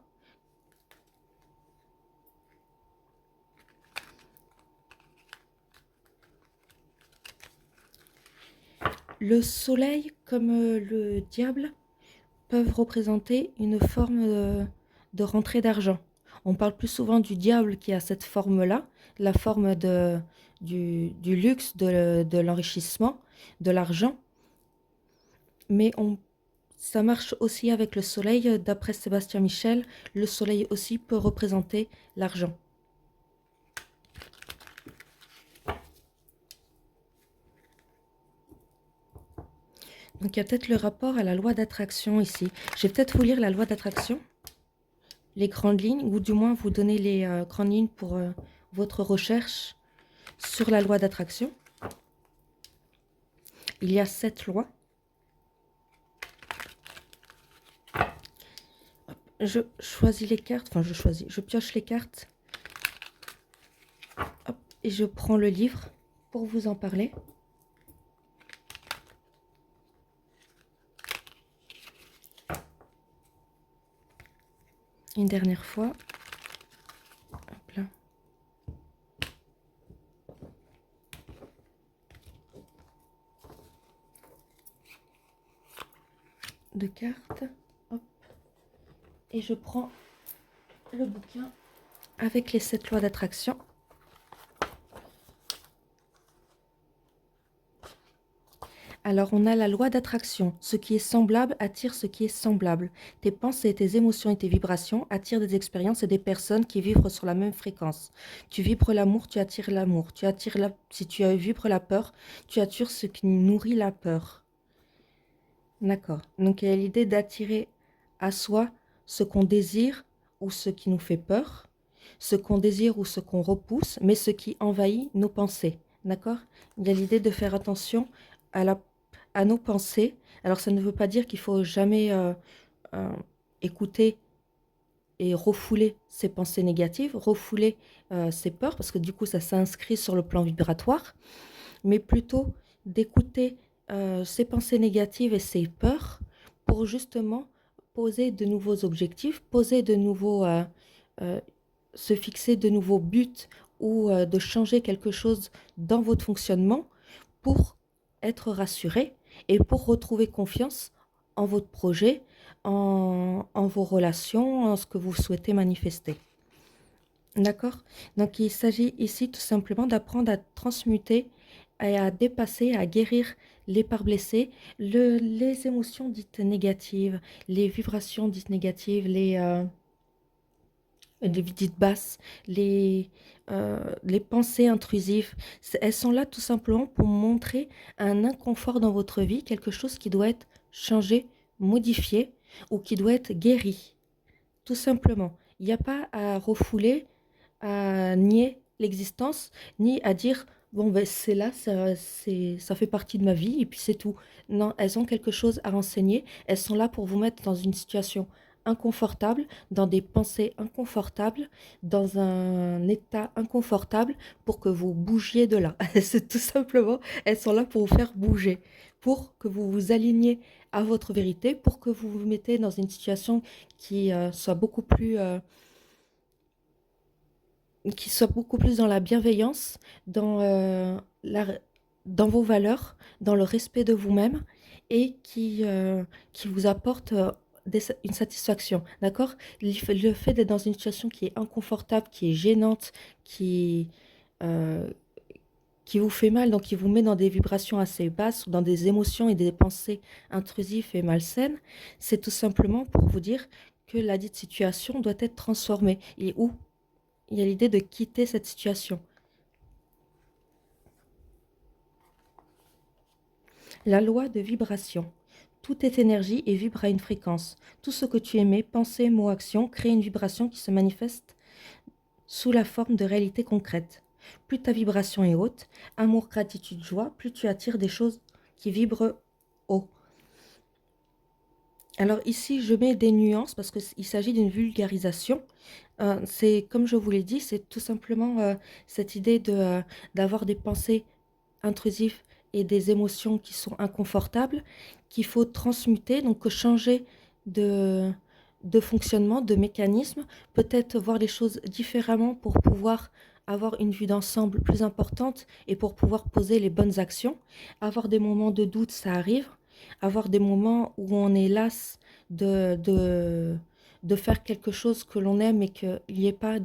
Le soleil comme le diable peuvent représenter une forme de rentrée d'argent. On parle plus souvent du diable qui a cette forme-là, la forme du luxe, de l'enrichissement, de l'argent. Mais ça marche aussi avec le soleil. D'après Sébastien Michel, le soleil aussi peut représenter l'argent. Donc il y a peut-être le rapport à la loi d'attraction ici. Je vais peut-être vous lire la loi d'attraction, les grandes lignes, ou du moins vous donner les grandes lignes pour votre recherche sur la loi d'attraction. Il y a 7 lois. Je choisis les cartes, enfin je pioche les cartes. Hop, et je prends le livre pour vous en parler. Une dernière fois. Hop là. De cartes. Hop. Et je prends le bouquin avec les 7 lois d'attraction. Alors, on a la loi d'attraction. Ce qui est semblable attire ce qui est semblable. Tes pensées, tes émotions et tes vibrations attirent des expériences et des personnes qui vibrent sur la même fréquence. Tu vibres l'amour, tu attires l'amour. Tu attires Si tu vibres la peur, tu attires ce qui nourrit la peur. D'accord. Donc, il y a l'idée d'attirer à soi ce qu'on désire ou ce qui nous fait peur, ce qu'on désire ou ce qu'on repousse, mais ce qui envahit nos pensées. D'accord? Il y a l'idée de faire attention à à nos pensées. Alors, ça ne veut pas dire qu'il faut jamais euh, écouter et refouler ses pensées négatives, refouler ses peurs, parce que du coup, ça s'inscrit sur le plan vibratoire, mais plutôt d'écouter ses pensées négatives et ses peurs pour justement poser de nouveaux objectifs, euh, se fixer de nouveaux buts ou de changer quelque chose dans votre fonctionnement pour être rassuré et pour retrouver confiance en votre projet, en vos relations, en ce que vous souhaitez manifester. D'accord? Donc, il s'agit ici tout simplement d'apprendre à transmuter et à dépasser, à guérir les parts blessées, les émotions dites négatives, les vibrations dites négatives, les dites basses, les pensées intrusives. Elles sont là tout simplement pour montrer un inconfort dans votre vie, quelque chose qui doit être changé, modifié ou qui doit être guéri. Tout simplement. Il n'y a pas à refouler, à nier l'existence, ni à dire bon ben c'est là, ça fait partie de ma vie et puis c'est tout. Non, elles ont quelque chose à renseigner. Elles sont là pour vous mettre dans une situation inconfortable, dans des pensées inconfortables, dans un état inconfortable pour que vous bougiez de là. C'est tout simplement, elles sont là pour vous faire bouger, pour que vous vous aligniez à votre vérité, pour que vous vous mettez dans une situation qui soit beaucoup plus dans la bienveillance, dans vos valeurs, dans le respect de vous-même et qui vous apporte une satisfaction. D'accord? Le fait d'être dans une situation qui est inconfortable, qui est gênante, euh, qui vous fait mal, donc qui vous met dans des vibrations assez basses, ou dans des émotions et des pensées intrusives et malsaines, c'est tout simplement pour vous dire que la dite situation doit être transformée. Et où il y a l'idée de quitter cette situation. La loi de vibration. Tout est énergie et vibre à une fréquence. Tout ce que tu émets, pensée, mot, action, crée une vibration qui se manifeste sous la forme de réalité concrète. Plus ta vibration est haute, amour, gratitude, joie, plus tu attires des choses qui vibrent haut. Alors ici, je mets des nuances parce qu'il s'agit d'une vulgarisation. C'est comme je vous l'ai dit, c'est tout simplement cette idée d'avoir des pensées intrusives et des émotions qui sont inconfortables, qu'il faut transmuter, donc changer de, de fonctionnement, de mécanisme, peut-être voir les choses différemment pour pouvoir avoir une vue d'ensemble plus importante et pour pouvoir poser les bonnes actions. Avoir des moments de doute, ça arrive. Avoir des moments où on est las de faire quelque chose que l'on aime et qu'il n'y ait pas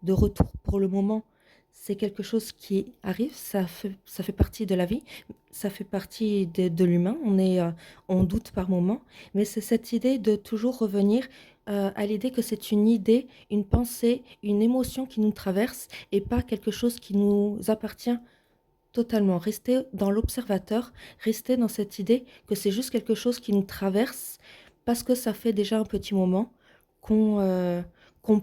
de retour pour le moment, c'est quelque chose qui arrive, ça fait partie de la vie, ça fait partie de l'humain, on doute par moment, mais c'est cette idée de toujours revenir à l'idée que c'est une idée, une pensée, une émotion qui nous traverse et pas quelque chose qui nous appartient totalement. Rester dans l'observateur, rester dans cette idée que c'est juste quelque chose qui nous traverse parce que ça fait déjà un petit moment qu'on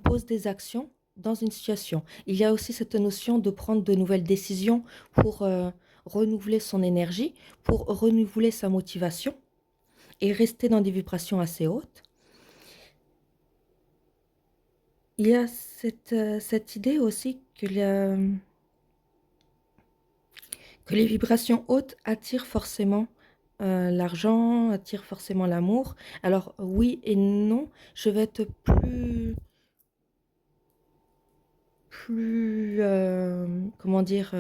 pose des actions dans une situation. Il y a aussi cette notion de prendre de nouvelles décisions pour renouveler son énergie, pour renouveler sa motivation et rester dans des vibrations assez hautes. Il y a cette idée aussi que les vibrations hautes attirent forcément l'argent, attirent forcément l'amour. Alors oui et non, je vais être comment dire,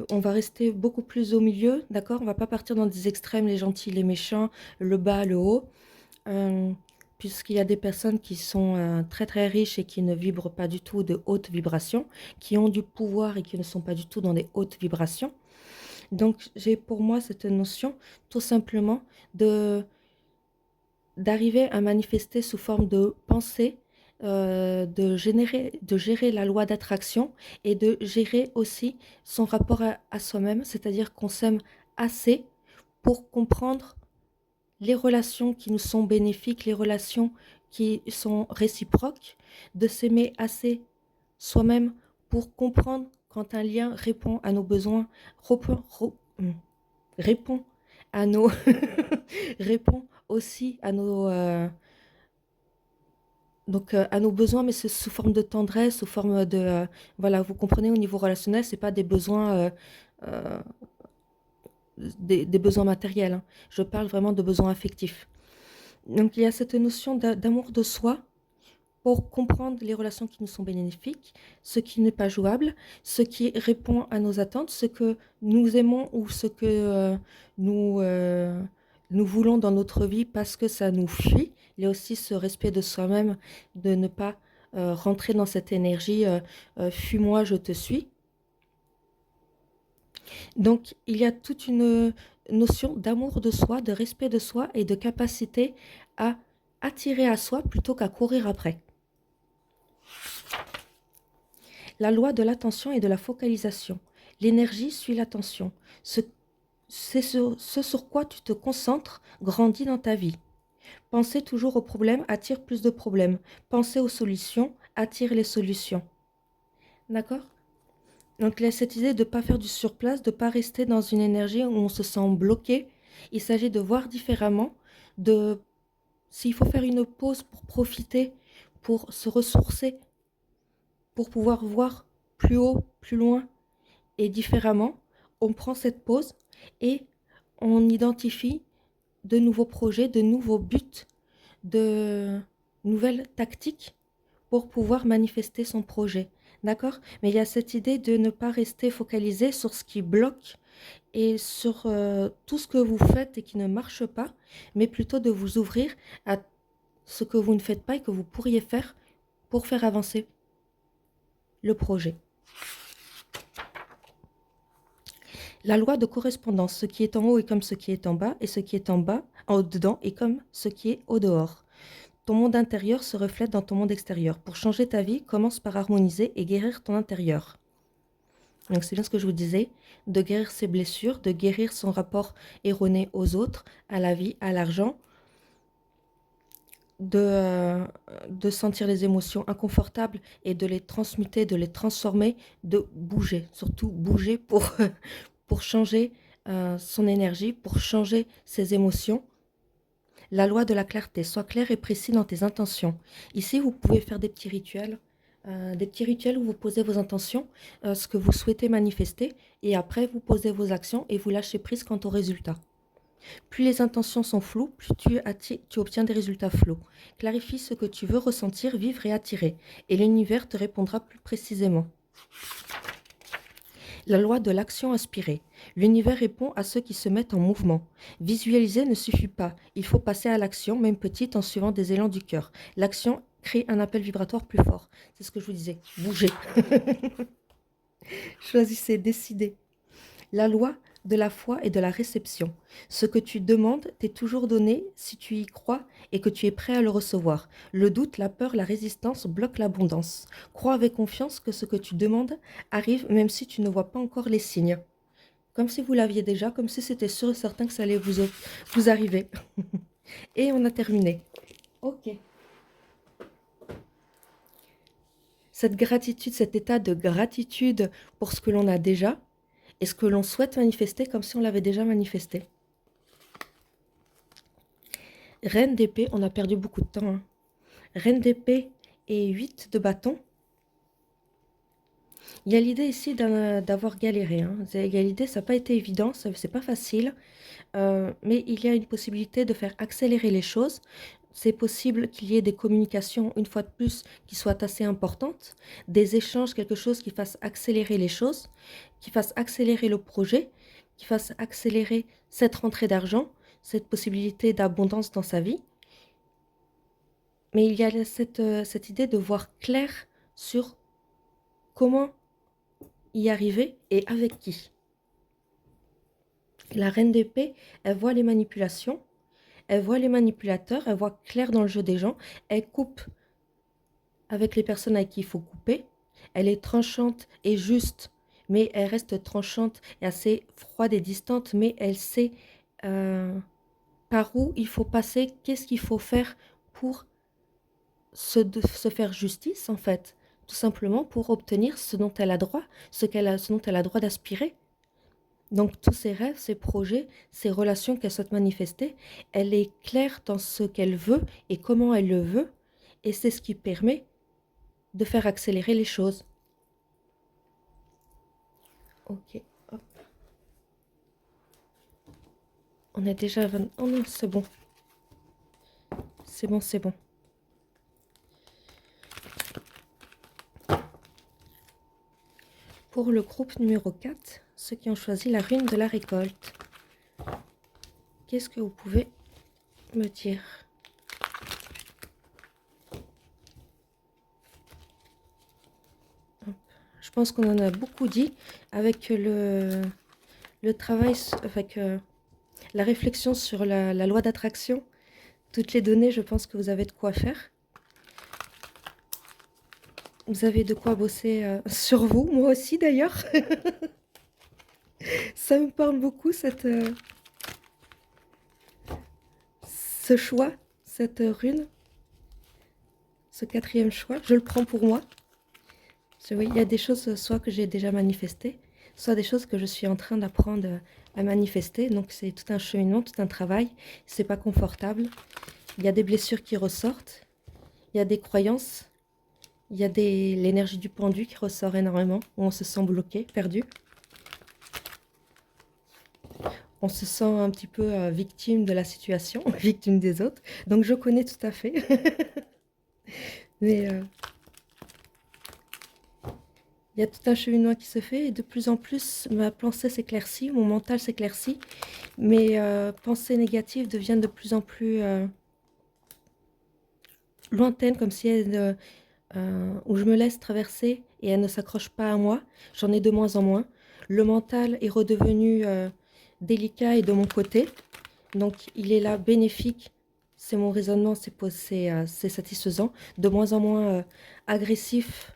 on va rester beaucoup plus au milieu, d'accord? On va pas partir dans des extrêmes, les gentils, les méchants, le bas, le haut, euh, puisqu'il y a des personnes qui sont très très riches et qui ne vibrent pas du tout de hautes vibrations, qui ont du pouvoir et qui ne sont pas du tout dans des hautes vibrations. Donc, j'ai pour moi cette notion tout simplement de d'arriver à manifester sous forme de pensée, de gérer la loi d'attraction et de gérer aussi son rapport à soi-même, c'est-à-dire qu'on s'aime assez pour comprendre les relations qui nous sont bénéfiques, les relations qui sont réciproques, de s'aimer assez soi-même pour comprendre quand un lien répond à nos besoins, répond à nos répond aussi à nos besoins, mais c'est sous forme de tendresse, sous forme de voilà, vous comprenez, au niveau relationnel, c'est pas des besoins euh, des besoins matériels, hein. Je parle vraiment de besoins affectifs. Donc il y a cette notion d'amour de soi pour comprendre les relations qui nous sont bénéfiques, ce qui n'est pas jouable, ce qui répond à nos attentes, ce que nous aimons ou ce que nous, euh, nous voulons dans notre vie parce que ça nous fuit. Il y a aussi ce respect de soi-même, de ne pas rentrer dans cette énergie fuis-moi, je te suis. Donc il y a toute une notion d'amour de soi, de respect de soi et de capacité à attirer à soi plutôt qu'à courir après. La loi de l'attention et de la focalisation. L'énergie suit l'attention. Ce sur quoi tu te concentres grandit dans ta vie. Penser toujours aux problèmes attire plus de problèmes. Penser aux solutions attire les solutions. D'accord? Donc, il y a cette idée de ne pas faire du surplace, de ne pas rester dans une énergie où on se sent bloqué. Il s'agit de voir différemment, de s'il faut faire une pause pour profiter, pour se ressourcer, pour pouvoir voir plus haut, plus loin, et différemment, on prend cette pause et on identifie de nouveaux projets, de nouveaux buts, de nouvelles tactiques pour pouvoir manifester son projet. D'accord? Mais il y a cette idée de ne pas rester focalisé sur ce qui bloque et sur tout ce que vous faites et qui ne marche pas, mais plutôt de vous ouvrir à ce que vous ne faites pas et que vous pourriez faire pour faire avancer le projet. La loi de correspondance, ce qui est en haut est comme ce qui est en bas, et ce qui est en bas, en dedans, est comme ce qui est au dehors. Ton monde intérieur se reflète dans ton monde extérieur. Pour changer ta vie, commence par harmoniser et guérir ton intérieur. Donc c'est bien ce que je vous disais, de guérir ses blessures, de guérir son rapport erroné aux autres, à la vie, à l'argent, de, euh, de sentir les émotions inconfortables et de les transmuter, de les transformer, de bouger, surtout bouger pour, pour changer son énergie, pour changer ses émotions. La loi de la clarté, sois clair et précis dans tes intentions. Ici, vous pouvez faire des petits rituels où vous posez vos intentions, ce que vous souhaitez manifester, et après, vous posez vos actions et vous lâchez prise quant au résultat. Plus les intentions sont floues, plus tu obtiens des résultats flous. Clarifie ce que tu veux ressentir, vivre et attirer, et l'univers te répondra plus précisément. La loi de l'action inspirée. L'univers répond à ceux qui se mettent en mouvement. Visualiser ne suffit pas, il faut passer à l'action, même petite, en suivant des élans du cœur. L'action crée un appel vibratoire plus fort. C'est ce que je vous disais, bougez. Choisissez, décidez. La loi de la foi et de la réception. Ce que tu demandes t'est toujours donné si tu y crois et que tu es prêt à le recevoir. Le doute, la peur, la résistance bloquent l'abondance. Crois avec confiance que ce que tu demandes arrive même si tu ne vois pas encore les signes. Comme si vous l'aviez déjà, comme si c'était sûr et certain que ça allait vous arriver. Et on a terminé. Ok. Cette gratitude, cet état de gratitude pour ce que l'on a déjà et ce que l'on souhaite manifester comme si on l'avait déjà manifesté. Reine d'épée, on a perdu beaucoup de temps, hein. Reine d'épée et 8 de bâton. Il y a l'idée ici d'avoir galéré, hein. Il y a l'idée, ça n'a pas été évident, c'est pas facile, mais il y a une possibilité de faire accélérer les choses. C'est possible qu'il y ait des communications, une fois de plus, qui soient assez importantes, des échanges, quelque chose qui fasse accélérer les choses, qui fasse accélérer le projet, qui fasse accélérer cette rentrée d'argent, cette possibilité d'abondance dans sa vie. Mais il y a cette idée de voir clair sur comment y arriver et avec qui. La reine d'épée, elle voit les manipulations, elle voit les manipulateurs, elle voit clair dans le jeu des gens, elle coupe avec les personnes avec qui il faut couper. Elle est tranchante et juste, mais elle reste tranchante et assez froide et distante, mais elle sait euh, par où il faut passer, qu'est-ce qu'il faut faire pour se faire justice, en fait. Tout simplement pour obtenir ce dont elle a droit, ce dont elle a droit d'aspirer. Donc tous ses rêves, ses projets, ses relations qu'elle souhaite manifester, elle est claire dans ce qu'elle veut et comment elle le veut, et c'est ce qui permet de faire accélérer les choses. Ok, hop. On est déjà à 20... Oh non, c'est bon. C'est bon, c'est bon. Pour le groupe numéro 4, ceux qui ont choisi la rune de la récolte, qu'est-ce que vous pouvez me dire? Hop. Je pense qu'on en a beaucoup dit avec le travail, avec la réflexion sur la loi d'attraction. Toutes les données, je pense que vous avez de quoi faire. Vous avez de quoi bosser sur vous, moi aussi d'ailleurs. Ça me parle beaucoup, ce choix, cette rune, ce quatrième choix. Je le prends pour moi. Oui, il y a des choses soit que j'ai déjà manifestées, soit des choses que je suis en train d'apprendre à manifester. Donc c'est tout un cheminement, tout un travail. C'est pas confortable. Il y a des blessures qui ressortent. Il y a des croyances. Il y a l'énergie du pendu qui ressort énormément, où on se sent bloqué, perdu. On se sent un petit peu victime de la situation, victime des autres. Donc je connais tout à fait. Mais il y a tout un cheminement qui se fait et de plus en plus, ma pensée s'éclaircit, mon mental s'éclaircit. Mes pensées négatives deviennent de plus en plus lointaines, comme si elles, où je me laisse traverser et elles ne s'accrochent pas à moi. J'en ai de moins en moins. Le mental est redevenu délicat et de mon côté. Donc il est là bénéfique. C'est mon raisonnement, c'est satisfaisant. De moins en moins agressif.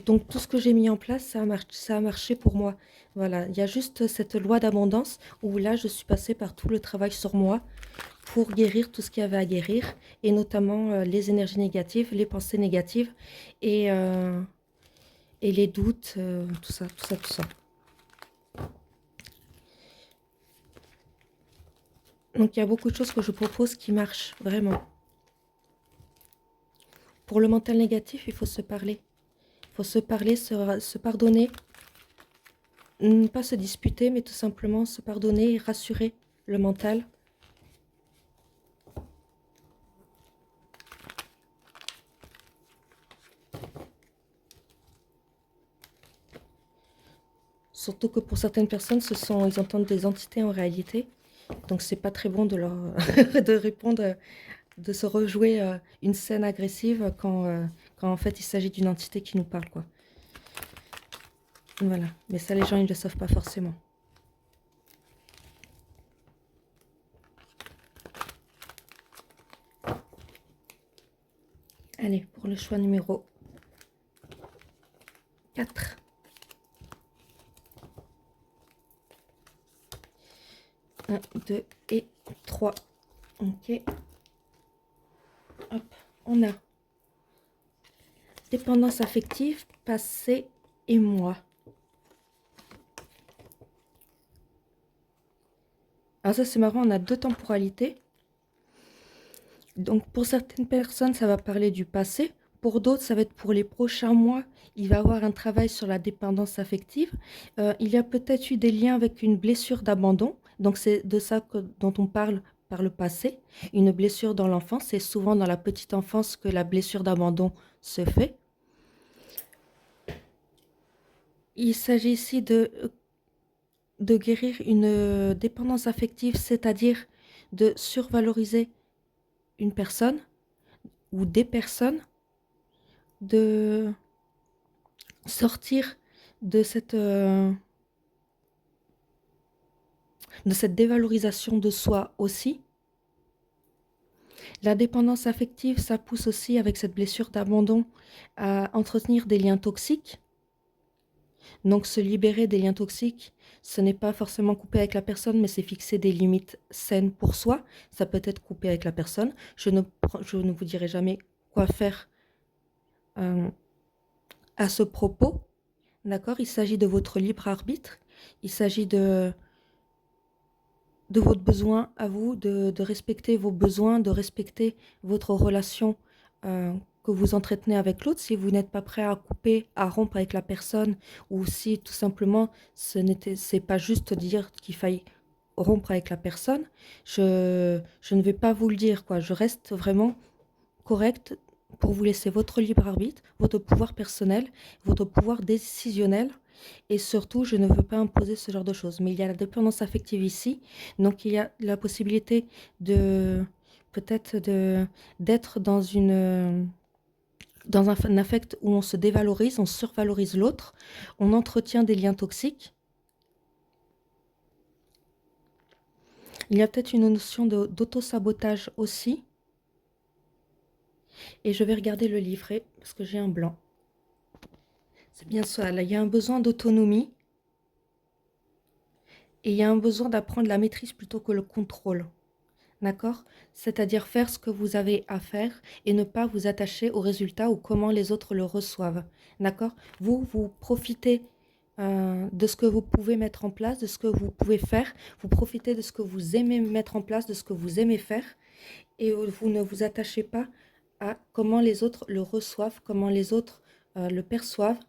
Donc tout ce que j'ai mis en place, ça a marché pour moi. Voilà, il y a juste cette loi d'abondance où là, je suis passée par tout le travail sur moi pour guérir tout ce qu'il y avait à guérir, et notamment les énergies négatives, les pensées négatives et, euh, et les doutes, tout ça, tout ça, tout ça. Donc il y a beaucoup de choses que je propose qui marchent vraiment. Pour le mental négatif, il faut se parler. Il faut se parler, se pardonner, pas se disputer, mais tout simplement se pardonner et rassurer le mental. Surtout que pour certaines personnes, ils entendent des entités en réalité. Donc c'est pas très bon de leur de répondre, de se rejouer une scène agressive quand en fait il s'agit d'une entité qui nous parle, quoi. Voilà. Mais ça, les gens, ils ne le savent pas forcément. Allez, pour le choix numéro 4. 1, 2 et 3. Ok. Hop, on a dépendance affective, passé et moi. Alors ça, c'est marrant, on a deux temporalités. Donc pour certaines personnes, ça va parler du passé. Pour d'autres, ça va être pour les prochains mois. Il va y avoir un travail sur la dépendance affective. Il y a peut-être eu des liens avec une blessure d'abandon. Donc c'est de ça dont on parle par le passé. Une blessure dans l'enfance. C'est souvent dans la petite enfance que la blessure d'abandon se fait. Il s'agit ici de guérir une dépendance affective, c'est-à-dire de survaloriser une personne ou des personnes, de sortir de cette de cette dévalorisation de soi aussi. La dépendance affective, ça pousse aussi avec cette blessure d'abandon à entretenir des liens toxiques. Donc se libérer des liens toxiques, ce n'est pas forcément couper avec la personne, mais c'est fixer des limites saines pour soi. Ça peut être couper avec la personne. Je ne vous dirai jamais quoi faire à ce propos. D'accord? Il s'agit de votre libre arbitre. Il s'agit de votre besoin à vous, de respecter vos besoins, de respecter votre relation que vous entretenez avec l'autre. Si vous n'êtes pas prêt à couper, à rompre avec la personne, ou si tout simplement c'est pas juste dire qu'il faille rompre avec la personne, je ne vais pas vous le dire, quoi. Je reste vraiment correcte pour vous laisser votre libre arbitre, votre pouvoir personnel, votre pouvoir décisionnel. Et surtout, je ne veux pas imposer ce genre de choses. Mais il y a la dépendance affective ici. Donc, il y a la possibilité de peut-être d'être dans un affect où on se dévalorise, on survalorise l'autre, on entretient des liens toxiques. Il y a peut-être une notion d'auto-sabotage aussi. Et je vais regarder le livret parce que j'ai un blanc. C'est bien ça, là, il y a un besoin d'autonomie et il y a un besoin d'apprendre la maîtrise plutôt que le contrôle. D'accord? C'est-à-dire faire ce que vous avez à faire et ne pas vous attacher au résultat ou comment les autres le reçoivent. D'accord? Vous profitez de ce que vous pouvez mettre en place, de ce que vous pouvez faire. Vous profitez de ce que vous aimez mettre en place, de ce que vous aimez faire. Et vous ne vous attachez pas à comment les autres le reçoivent, comment les autres le perçoivent,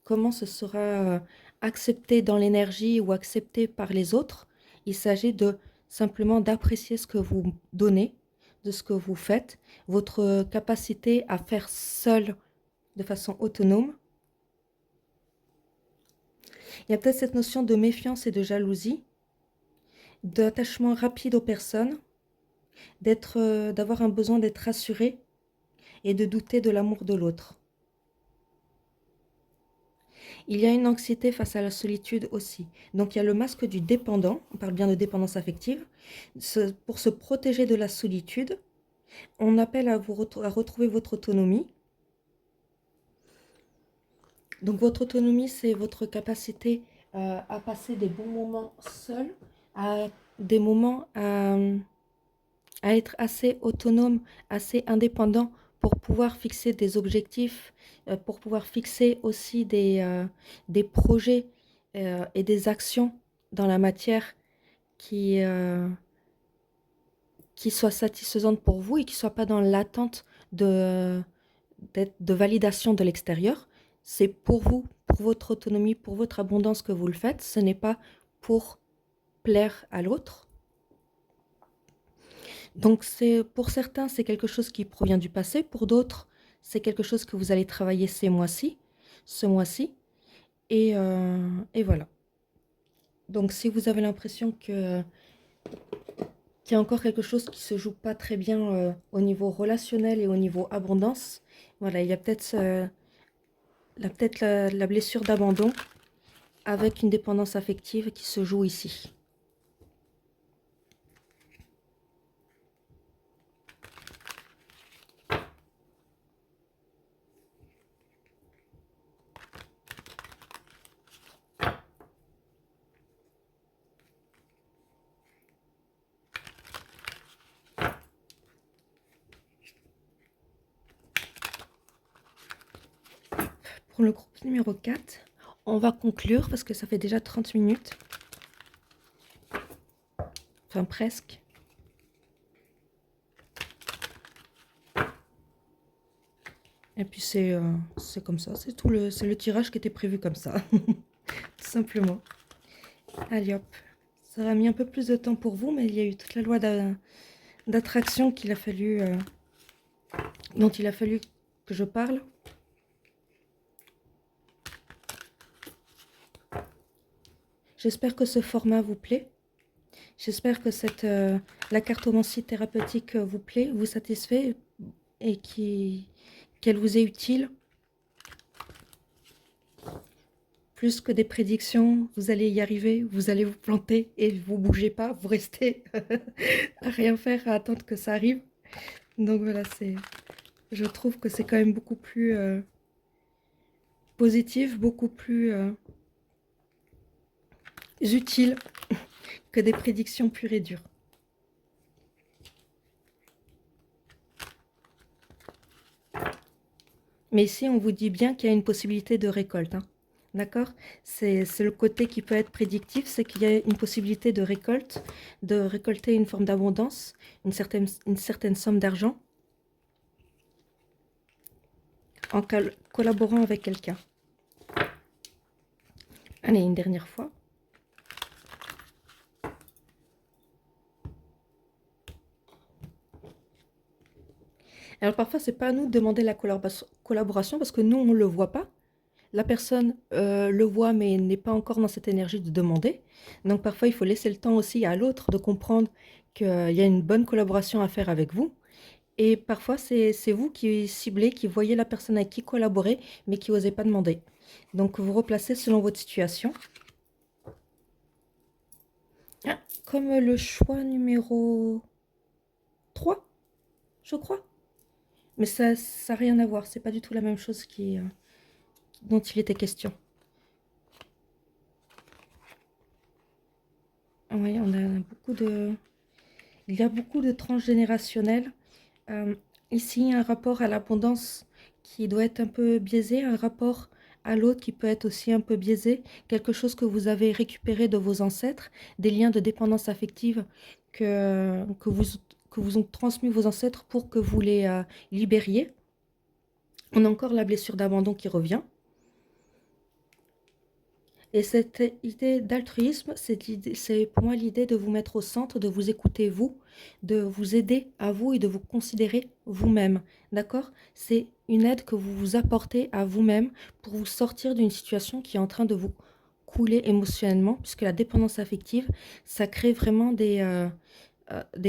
comment ce sera accepté dans l'énergie ou accepté par les autres. Il s'agit de simplement d'apprécier ce que vous donnez, de ce que vous faites, votre capacité à faire seul de façon autonome. Il y a peut-être cette notion de méfiance et de jalousie, d'attachement rapide aux personnes, d'avoir un besoin d'être rassuré et de douter de l'amour de l'autre. Il y a une anxiété face à la solitude aussi. Donc il y a le masque du dépendant, on parle bien de dépendance affective. Pour se protéger de la solitude, on appelle à retrouver votre autonomie. Donc votre autonomie, c'est votre capacité à passer des bons moments seul, à des moments à être assez autonome, assez indépendant pour pouvoir fixer des objectifs, pour pouvoir fixer aussi des projets et des actions dans la matière qui, qui soient satisfaisantes pour vous et qui ne soient pas dans l'attente de validation de l'extérieur. C'est pour vous, pour votre autonomie, pour votre abondance que vous le faites. Ce n'est pas pour plaire à l'autre. Donc pour certains, c'est quelque chose qui provient du passé. Pour d'autres, c'est quelque chose que vous allez travailler ce mois-ci. Et voilà. Donc si vous avez l'impression qu'il y a encore quelque chose qui ne se joue pas très bien au niveau relationnel et au niveau abondance, voilà, il y a peut-être la blessure d'abandon avec une dépendance affective qui se joue ici. Pour le groupe numéro 4, on va conclure parce que ça fait déjà 30 minutes. Enfin, presque. Et puis c'est comme ça, c'est le tirage qui était prévu comme ça, tout simplement. Allez hop, ça a mis un peu plus de temps pour vous, mais il y a eu toute la loi d'attraction dont il a fallu que je parle. J'espère que ce format vous plaît. J'espère que la cartomancie thérapeutique vous plaît, vous satisfait et qu'elle vous est utile plus que des prédictions, vous allez y arriver, vous allez vous planter et vous bougez pas, vous restez à rien faire, à attendre que ça arrive. Donc voilà, je trouve que c'est quand même beaucoup plus positif, beaucoup plus utile que des prédictions pures et dures. Mais ici, on vous dit bien qu'il y a une possibilité de récolte, hein. D'accord? C'est le côté qui peut être prédictif, c'est qu'il y a une possibilité de récolte, de récolter une forme d'abondance, une certaine somme d'argent en collaborant avec quelqu'un. Allez, une dernière fois. Alors parfois, c'est pas à nous de demander la collaboration parce que nous, on ne le voit pas. La personne le voit mais n'est pas encore dans cette énergie de demander. Donc parfois, il faut laisser le temps aussi à l'autre de comprendre qu'il y a une bonne collaboration à faire avec vous. Et parfois, c'est vous qui ciblez, qui voyez la personne avec qui collaborer, mais qui n'osez pas demander. Donc vous replacez selon votre situation. Ah, comme le choix numéro 3, je crois. Mais ça n'a rien à voir, c'est pas du tout la même chose dont il était question. Oui, il y a beaucoup de transgénérationnels. Ici, un rapport à l'abondance qui doit être un peu biaisé, un rapport à l'autre qui peut être aussi un peu biaisé, quelque chose que vous avez récupéré de vos ancêtres, des liens de dépendance affective que vous ont transmis vos ancêtres pour que vous les libériez. On a encore la blessure d'abandon qui revient. Et cette idée d'altruisme, c'est pour moi l'idée de vous mettre au centre, de vous écouter vous, de vous aider à vous et de vous considérer vous-même. D'accord? C'est une aide que vous vous apportez à vous-même pour vous sortir d'une situation qui est en train de vous couler émotionnellement, puisque la dépendance affective, ça crée vraiment des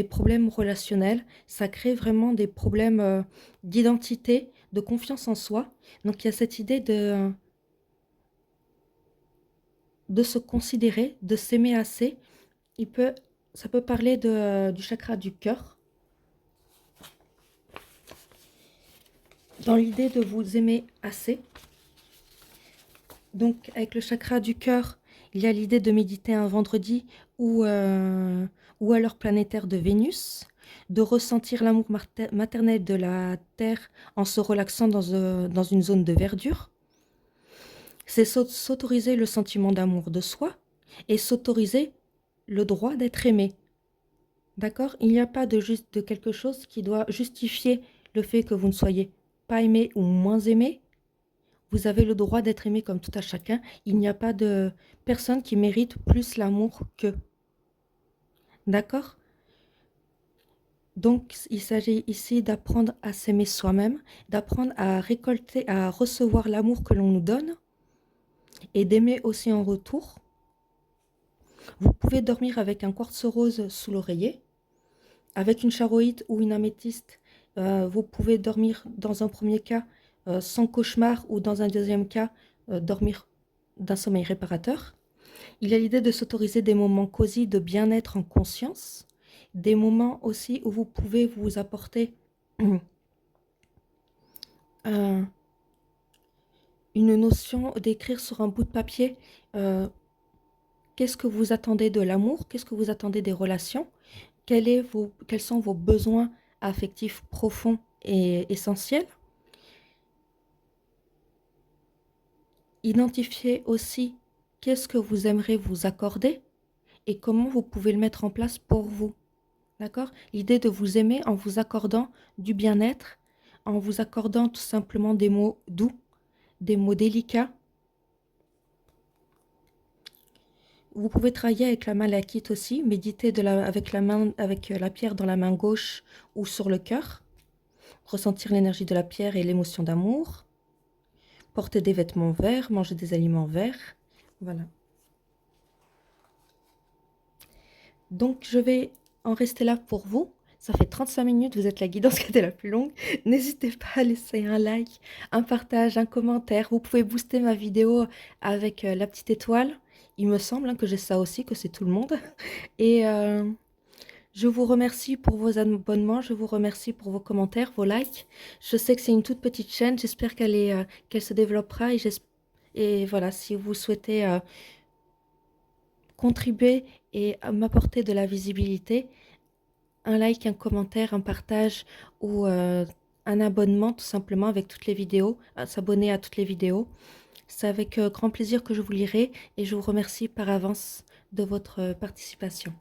problèmes relationnels, ça crée vraiment des problèmes d'identité, de confiance en soi. Donc il y a cette idée de se considérer, de s'aimer assez. Ça peut parler du chakra du cœur, dans l'idée de vous aimer assez. Donc avec le chakra du cœur, il y a l'idée de méditer un vendredi ou à l'heure planétaire de Vénus, de ressentir l'amour maternel de la Terre en se relaxant dans une zone de verdure. C'est s'autoriser le sentiment d'amour de soi et s'autoriser le droit d'être aimé. D'accord? Il n'y a pas de quelque chose qui doit justifier le fait que vous ne soyez pas aimé ou moins aimé. Vous avez le droit d'être aimé comme tout à chacun. Il n'y a pas de personne qui mérite plus l'amour qu'eux. D'accord? Donc, il s'agit ici d'apprendre à s'aimer soi-même, d'apprendre à récolter, à recevoir l'amour que l'on nous donne et d'aimer aussi en retour. Vous pouvez dormir avec un quartz rose sous l'oreiller. Avec une charoïte ou une améthyste, vous pouvez dormir dans un premier cas sans cauchemar ou dans un deuxième cas dormir d'un sommeil réparateur. Il y a l'idée de s'autoriser des moments cosy de bien-être en conscience, des moments aussi où vous pouvez vous apporter euh, une notion d'écrire sur un bout de papier qu'est-ce que vous attendez de l'amour, qu'est-ce que vous attendez des relations, quels sont vos besoins affectifs profonds et essentiels. Identifiez aussi qu'est-ce que vous aimeriez vous accorder et comment vous pouvez le mettre en place pour vous. D'accord? L'idée de vous aimer en vous accordant du bien-être, en vous accordant tout simplement des mots doux, des mots délicats. Vous pouvez travailler avec la malachite aussi, méditer avec la pierre dans la main gauche ou sur le cœur, ressentir l'énergie de la pierre et l'émotion d'amour, porter des vêtements verts, manger des aliments verts. Voilà. Donc, je vais en rester là pour vous. Ça fait 35 minutes, vous êtes la guidance qui était la plus longue. N'hésitez pas à laisser un like, un partage, un commentaire. Vous pouvez booster ma vidéo avec la petite étoile. Il me semble hein, que j'ai ça aussi, que c'est tout le monde. Et je vous remercie pour vos abonnements, je vous remercie pour vos commentaires, vos likes. Je sais que c'est une toute petite chaîne, j'espère qu'elle se développera et voilà, si vous souhaitez contribuer et m'apporter de la visibilité, un like, un commentaire, un partage ou un abonnement tout simplement avec toutes les vidéos, s'abonner à toutes les vidéos. C'est avec grand plaisir que je vous lirai et je vous remercie par avance de votre participation.